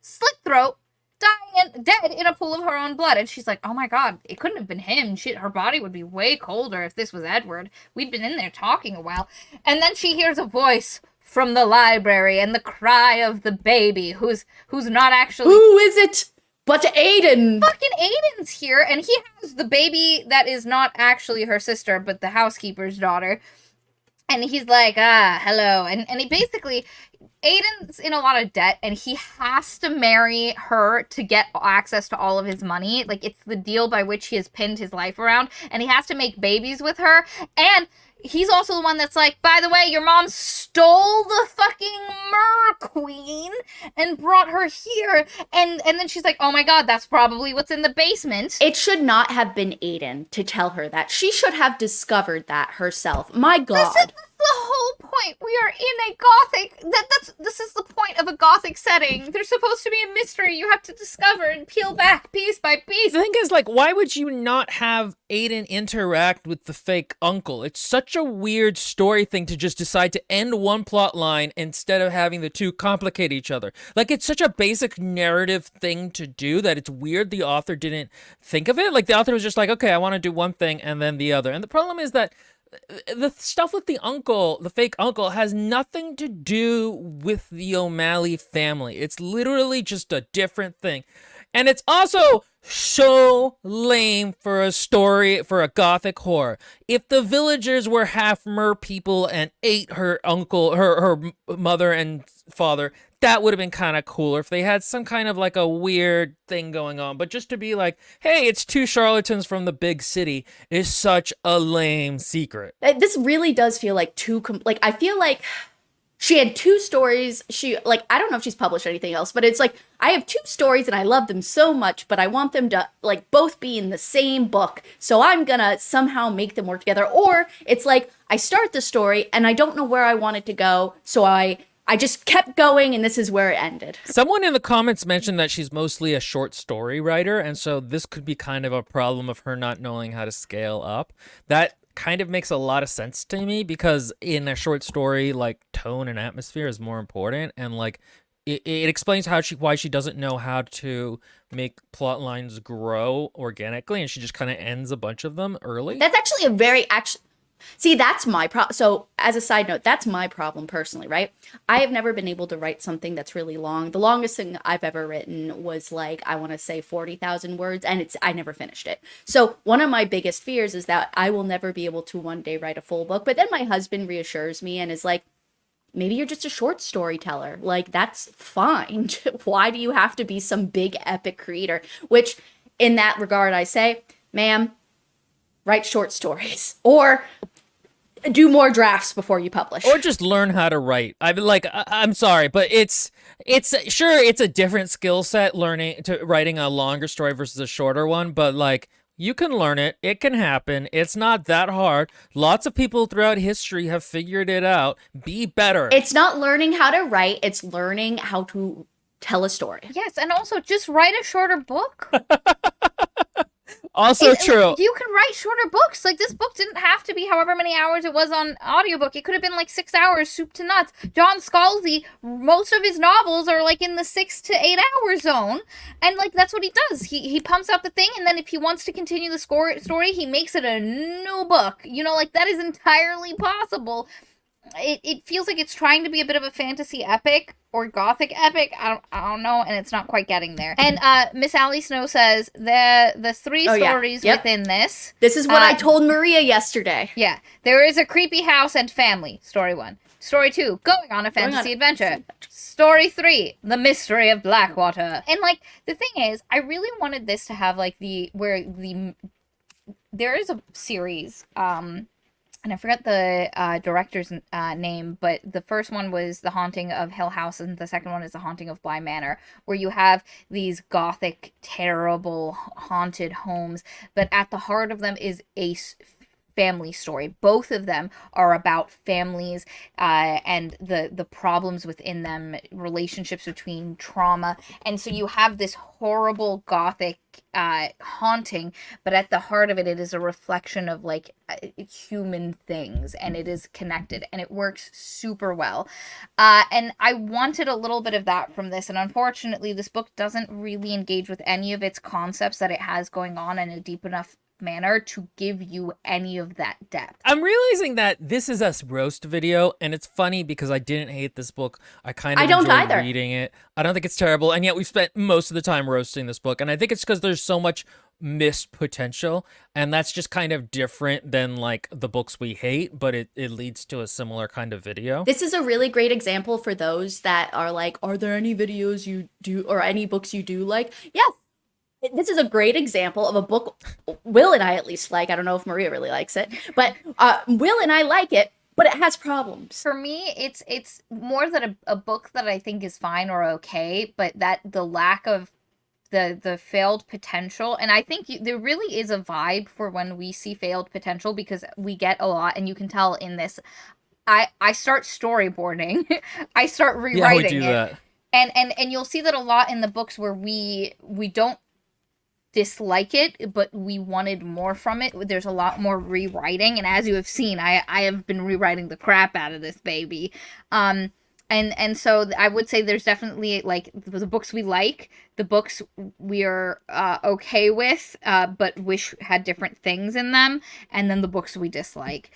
slit throat, dead in a pool of her own blood. And she's like, oh my god, it couldn't have been him. Shit, her body would be way colder if this was Edward. We'd been in there talking a while. And then she hears a voice from the library, and the cry of the baby, who's not actually...
Who is it but Aiden?
Fucking Aiden's here, and he has the baby that is not actually her sister, but the housekeeper's daughter. And he's like, hello. And he basically, Aiden's in a lot of debt, and he has to marry her to get access to all of his money. Like, it's the deal by which he has pinned his life around, and he has to make babies with her. And he's also the one that's like, by the way, your mom stole the fucking Mer Queen and brought her here. And then she's like, oh my god, that's probably what's in the basement.
It should not have been Aiden to tell her that. She should have discovered that herself. My god.
That's the whole point. point. We are in a Gothic. This is the point of a Gothic setting. There's supposed to be a mystery you have to discover and peel back piece by piece.
The thing is, like, why would you not have Aiden interact with the fake uncle? It's such a weird story thing to just decide to end one plot line instead of having the two complicate each other. Like, it's such a basic narrative thing to do that it's weird the author didn't think of it. Like, the author was just like, okay, I want to do one thing and then the other. And the problem is that the stuff with the uncle, the fake uncle, has nothing to do with the O'Malley family. It's literally just a different thing. And it's also so lame for a story, for a Gothic horror. If the villagers were half mer people and ate her uncle, her mother and father, that would have been kind of cooler if they had some kind of like a weird thing going on. But just to be like, hey, it's two charlatans from the big city is such a lame secret.
This really does feel like like, I feel like she had two stories. I don't know if she's published anything else, but it's like, I have two stories and I love them so much, but I want them to like both be in the same book. So I'm gonna somehow make them work together. Or it's like, I start the story and I don't know where I want it to go. So I just kept going and this is where it ended.
Someone in the comments mentioned that she's mostly a short story writer, and so this could be kind of a problem of her not knowing how to scale up. That kind of makes a lot of sense to me, because in a short story, like, tone and atmosphere is more important, and like it explains why she doesn't know how to make plot lines grow organically, and she just kind of ends a bunch of them early.
That's actually a very See, that's my problem. So, as a side note, that's my problem personally, right? I have never been able to write something that's really long. The longest thing I've ever written was like, I want to say 40,000 words, and I never finished it. So, one of my biggest fears is that I will never be able to one day write a full book. But then my husband reassures me and is like, maybe you're just a short storyteller. Like, that's fine. Why do you have to be some big epic creator? Which, in that regard, I say, ma'am, write short stories or do more drafts before you publish,
or just learn how to write. I'm sorry, but it's sure, it's a different skill set writing a longer story versus a shorter one, but like, you can learn it. It can happen. It's not that hard. Lots of people throughout history have figured it out. Be better.
It's not learning how to write, it's learning how to tell a story.
Yes, and also just write a shorter book.
Also true.
You can write shorter books. Like, this book didn't have to be however many hours it was on audiobook. It could have been like 6 hours, soup to nuts. John Scalzi, most of his novels are like in the 6 to 8 hour zone. And like, that's what he does. He pumps out the thing, and then if he wants to continue the story, he makes it a new book. You know, like, that is entirely possible. It feels like it's trying to be a bit of a fantasy epic or Gothic epic. I don't know, and it's not quite getting there. And Miss Allie Snow says the three stories within this.
This is what I told Maria yesterday.
Yeah, there is a creepy house and family. Story 1. Story 2, going on a fantasy adventure. Story 3, the mystery of Blackwater. And like, the thing is, I really wanted this to have like there is a series. And I forget the director's name, but the first one was The Haunting of Hill House, and the second one is The Haunting of Bly Manor, where you have these Gothic, terrible, haunted homes, but at the heart of them is a family story. Both of them are about families and the problems within them, relationships between trauma. And so you have this horrible Gothic haunting, but at the heart of it, it is a reflection of like human things, and it is connected, and it works super well. And I wanted a little bit of that from this, and unfortunately this book doesn't really engage with any of its concepts that it has going on in a deep enough manner to give you any of that depth.
I'm realizing that this is a roast video, and it's funny because I didn't hate this book. I kind of enjoyed reading it. I don't think it's terrible, and yet we've spent most of the time roasting this book, and I think it's because there's so much missed potential, and that's just kind of different than like the books we hate, but it leads to a similar kind of video.
This is a really great example for those that are like, are there any videos you do or any books you do like? Yes. This is a great example of a book Will and I at least like. I don't know if Maria really likes it, but Will and I like it, but it has problems.
For me, it's more than a book that I think is fine or okay, but that the lack of the failed potential, and I think there really is a vibe for when we see failed potential, because we get a lot, and you can tell in this. I start storyboarding. I start
Yeah,
rewriting
we do
it.
that.
And you'll see that a lot in the books where we don't dislike it, but we wanted more from it. There's a lot more rewriting, and as you have seen, I have been rewriting the crap out of this baby. And so I would say there's definitely like the books we like, the books we are okay with, but wish had different things in them, and then the books we dislike.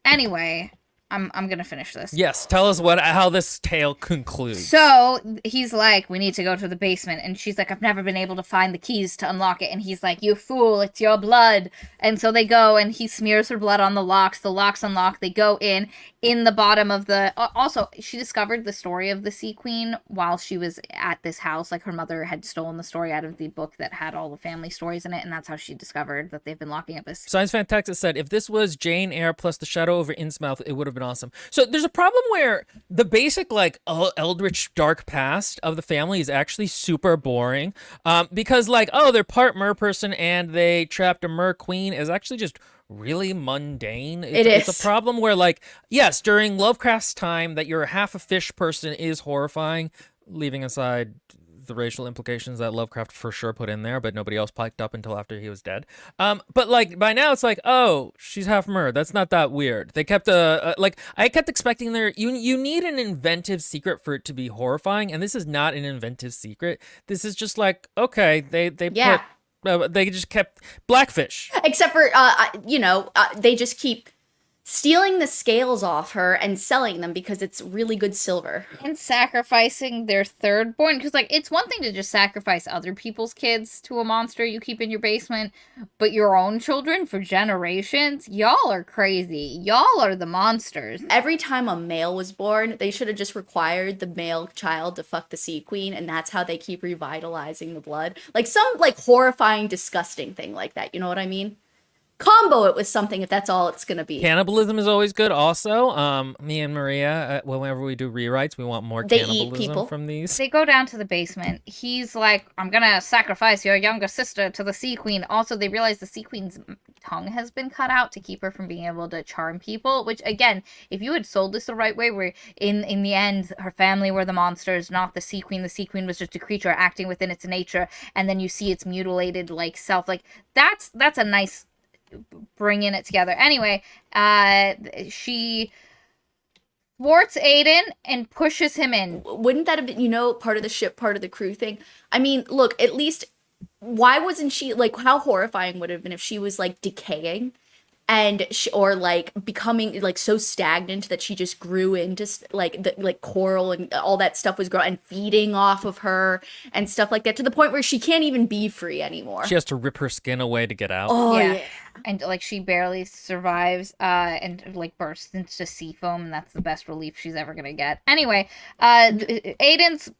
Anyway, I'm gonna finish this.
Yes, tell us how this tale concludes.
So he's like, we need to go to the basement. And she's like, I've never been able to find the keys to unlock it. And he's like, you fool, it's your blood. And so they go, and he smears her blood on the locks. The locks unlock. They go in the bottom of the... Also, she discovered the story of the Sea Queen while she was at this house. Like, her mother had stolen the story out of the book that had all the family stories in it. And that's how she discovered that they've been locking up this...
Science Fan Texas said, if this was Jane Eyre plus the shadow over Innsmouth, it would have been awesome. So there's a problem where the basic, like, eldritch dark past of the family is actually super boring. Because, like, oh, they're part mer person and they trapped a mer queen is actually just really mundane. It's a problem where, like, yes, during Lovecraft's time, that you're half a fish person is horrifying, leaving aside the racial implications that Lovecraft for sure put in there, but nobody else piped up until after he was dead. But like by now it's like, oh, she's half mer. That's not that weird. They kept like I kept expecting you need an inventive secret for it to be horrifying, and this is not an inventive secret. This is just like, okay, they just kept Blackfish.
Except for, they just keep stealing the scales off her and selling them because it's really good silver.
And sacrificing their third born. Because, like, it's one thing to just sacrifice other people's kids to a monster you keep in your basement, but your own children for generations? Y'all are crazy. Y'all are the monsters.
Every time a male was born, they should have just required the male child to fuck the Sea Queen, and that's how they keep revitalizing the blood. Like, some, like, horrifying, disgusting thing like that. You know what I mean? Combo it with something if that's all it's gonna be.
Cannibalism is always good. Also, me and Maria, whenever we do rewrites, we want more cannibalism from these.
They go down to the basement. He's like, I'm gonna sacrifice your younger sister to the Sea Queen. Also, they realize the Sea Queen's tongue has been cut out to keep her from being able to charm people, which, again, if you had sold this the right way, where in the end her family were the monsters, not the Sea Queen was just a creature acting within its nature, and then you see its mutilated, like, self, like, that's a nice bringing it together. Anyway, she thwarts Aiden and pushes him in.
Wouldn't that have been, part of the ship, part of the crew thing? I mean, look, at least, why wasn't she, like, how horrifying would it have been if she was, like, decaying and or like becoming like so stagnant that she just grew into like coral and all that stuff was growing and feeding off of her and stuff like that, to the point where she can't even be free anymore.
She has to rip her skin away to get out.
Oh yeah.
And like she barely survives and like bursts into sea foam, and that's the best relief she's ever gonna get. Anyway, Aiden's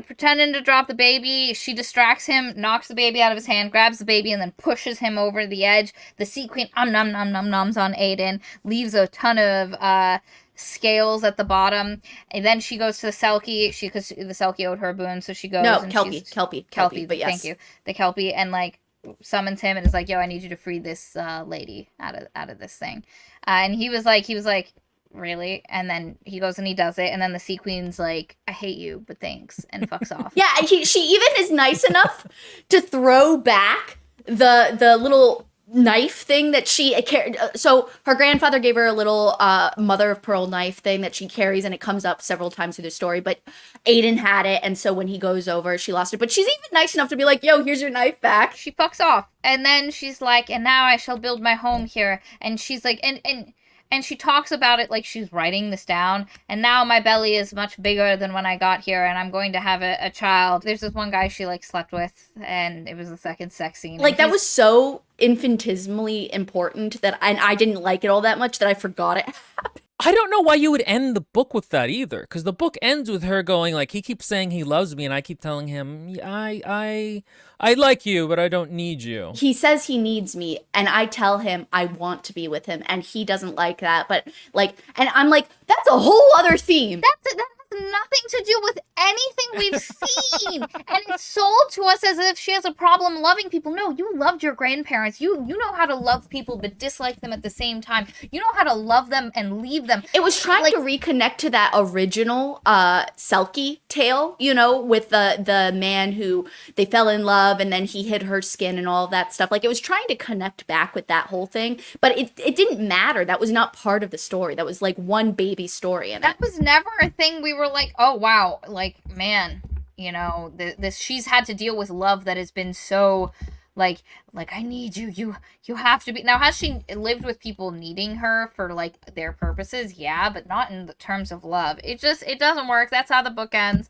pretending to drop the baby. She distracts him, knocks the baby out of his hand, grabs the baby, and then pushes him over the edge. The Sea Queen noms on Aiden, leaves a ton of scales at the bottom, and then she goes to the Selkie, because the Selkie owed her a boon, so she goes.
No,
and
Kelpy, but yes.
Thank you. The Kelpy, and like summons him and is like, yo, I need you to free this lady out of this thing. And he was like, really? And then he goes and he does it, and then the Sea Queen's like, I hate you, but thanks, and fucks off.
Yeah, she even is nice enough to throw back the little knife thing that she carried. So her grandfather gave her a little mother of pearl knife thing that she carries, and it comes up several times through the story, but Aiden had it, and so when he goes over, she lost it. But she's even nice enough to be like, yo, here's your knife back.
She fucks off, and then she's like, and now I shall build my home here. And she's like, and she talks about it like she's writing this down. And now my belly is much bigger than when I got here, and I'm going to have a child. There's this one guy she like slept with, and it was the second sex scene.
Like that was so infinitesimally important that I didn't like it all that much that I forgot it happened.
I don't know why you would end the book with that either, because the book ends with her going like, he keeps saying he loves me, and I keep telling him, I like you, but I don't need you.
He says he needs me, and I tell him I want to be with him, and he doesn't like that. But like, and I'm like, that's a whole other theme.
That has nothing to do with anything we've seen. And it's sold to us as if she has a problem loving people. No, you loved your grandparents. You know how to love people but dislike them at the same time. You know how to love them and leave them.
It was trying to reconnect to that original Selkie tale, you know, with the man who they fell in love and then he hid her skin and all that stuff. Like, it was trying to connect back with that whole thing, but it didn't matter. That was not part of the story. That was like one baby story in it.
That was never a thing we were like, oh wow, like, man, you know, this she's had to deal with love that has been so like I need you have to be. Now, has she lived with people needing her for like their purposes? Yeah, but not in the terms of love. It doesn't work. That's how the book ends.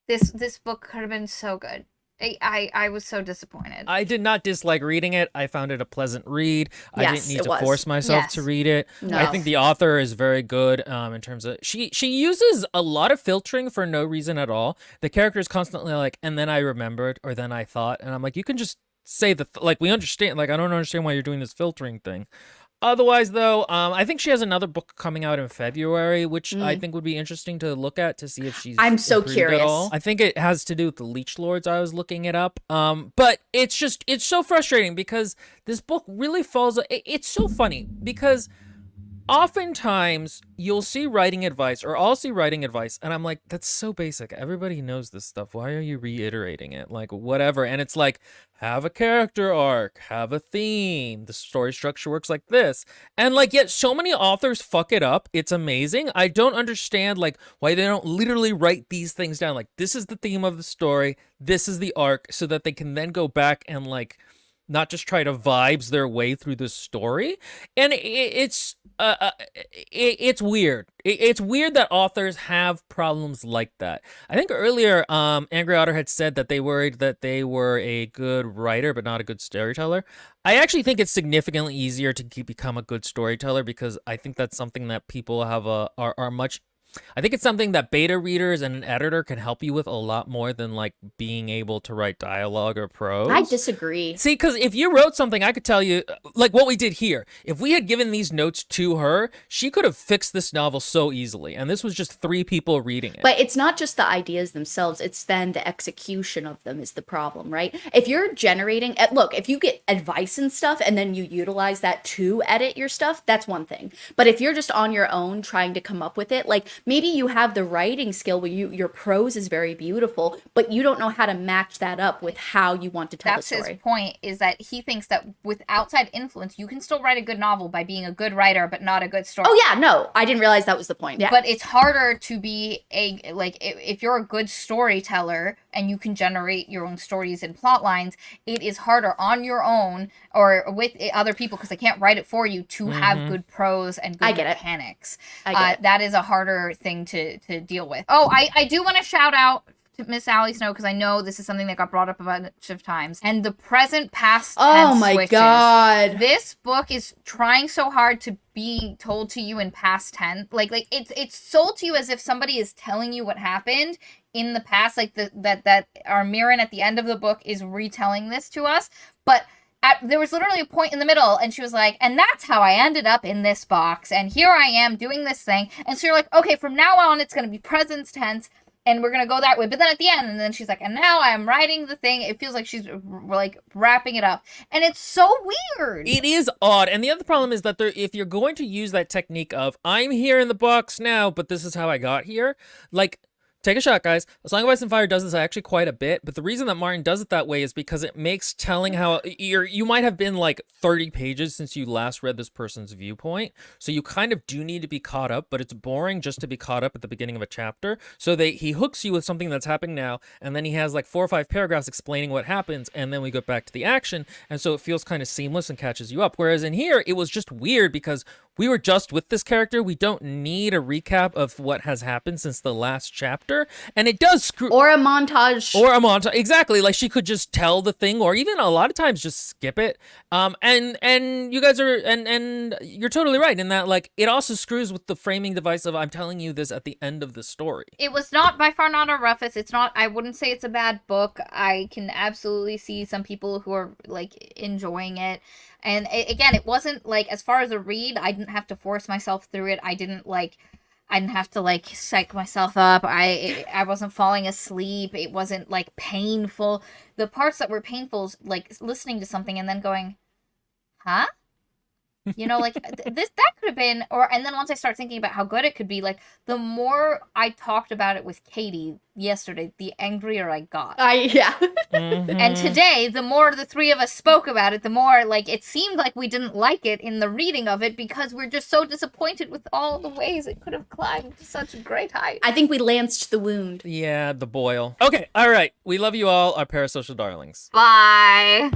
This book could have been so good. I was so disappointed.
I did not dislike reading it. I found it a pleasant read. I
Yes,
didn't need
it
to
was.
force myself
Yes.
to read it.
No.
I think the author is very good in terms of she uses a lot of filtering for no reason at all. The character is constantly like, and then I remembered, or then I thought, and I'm like, you can just say like, we understand. Like, I don't understand why you're doing this filtering thing. Otherwise, though, I think she has another book coming out in February, which I think would be interesting to look at to see if she's
I'm so
improved at
curious.
all. I think it has to do with the Leech Lords. I was looking it up. But it's so frustrating because this book really falls. It's so funny because oftentimes you'll see writing advice, or I'll see writing advice, and I'm like, that's so basic. Everybody knows this stuff. Why are you reiterating it? Like, whatever. And it's like, have a character arc, have a theme. The story structure works like this. And like, yet so many authors fuck it up. It's amazing. I don't understand like why they don't literally write these things down. Like, this is the theme of the story. This is the arc, so that they can then go back and like, not just try to vibes their way through the story. And it's weird. It's weird that authors have problems like that. I think earlier, Angry Otter had said that they worried that they were a good writer but not a good storyteller. I actually think it's significantly easier to become a good storyteller, because I think that's something that people have are much. I think it's something that beta readers and an editor can help you with a lot more than like being able to write dialogue or prose.
I disagree.
See, because if you wrote something, I could tell you, like what we did here. If we had given these notes to her, she could have fixed this novel so easily. And this was just 3 people reading it.
But it's not just the ideas themselves, it's then the execution of them is the problem, right? If you're generating, look, if you get advice and stuff and then you utilize that to edit your stuff, that's one thing. But if you're just on your own trying to come up with it, like maybe you have the writing skill where your prose is very beautiful, but you don't know how to match that up with how you want to tell
That's
the story.
his point, is that he thinks that with outside influence, you can still write a good novel by being a good writer, but not a good story.
Oh yeah, no, I didn't realize that was the point. Yeah.
But it's harder to be if you're a good storyteller and you can generate your own stories and plot lines, it is harder on your own or with other people, because they can't write it for you, to have good prose and good
I get it.
mechanics.
I get it.
That is a harder thing to deal with. Oh, I do want to shout out to Miss Allie Snow, because I know this is something that got brought up a bunch of times. And the present past
Oh
tense
my
switches.
god.
This book is trying so hard to be told to you in past tense. Like it's sold to you as if somebody is telling you what happened in the past, like that our Mirren at the end of the book is retelling this to us. But there was literally a point in the middle, and she was like, and that's how I ended up in this box, and here I am doing this thing. And so you're like, okay, from now on it's going to be present tense, and we're going to go that way. But then at the end, and then she's like, and now I'm writing the thing. It feels like she's like wrapping it up. And it's so weird.
It is odd. And the other problem is that if you're going to use that technique of, I'm here in the box now, but this is how I got here, like, take a shot, guys. A Song of Ice and Fire does this actually quite a bit, but the reason that Martin does it that way is because it makes telling how you might have been like 30 pages since you last read this person's viewpoint, so you kind of do need to be caught up, but it's boring just to be caught up at the beginning of a chapter. So he hooks you with something that's happening now, and then he has like 4 or 5 paragraphs explaining what happens, and then we go back to the action, and so it feels kind of seamless and catches you up. Whereas in here, it was just weird because we were just with this character. We don't need a recap of what has happened since the last chapter. And it does screw...
Or a montage.
Exactly. Like, she could just tell the thing, or even a lot of times just skip it. And you guys are... And you're totally right in that, like, it also screws with the framing device of, I'm telling you this at the end of the story.
It was not, by far not, a roughest. It's not, I wouldn't say it's a bad book. I can absolutely see some people who are, like, enjoying it. And again, it wasn't, like, as far as a read, I didn't have to force myself through it. I didn't, like, I didn't have to like psych myself up. I wasn't falling asleep. It wasn't like painful. The parts that were painful is like listening to something and then going, huh? You know, like that could have been, and then once I start thinking about how good it could be, like the more I talked about it with Katie yesterday, the angrier I got.
Yeah.
And today, the more the three of us spoke about it, the more like it seemed like we didn't like it in the reading of it because we're just so disappointed with all the ways it could have climbed to such a great height.
I think we lanced the wound.
Yeah, the boil. Okay, all right. We love you all, our parasocial darlings.
Bye.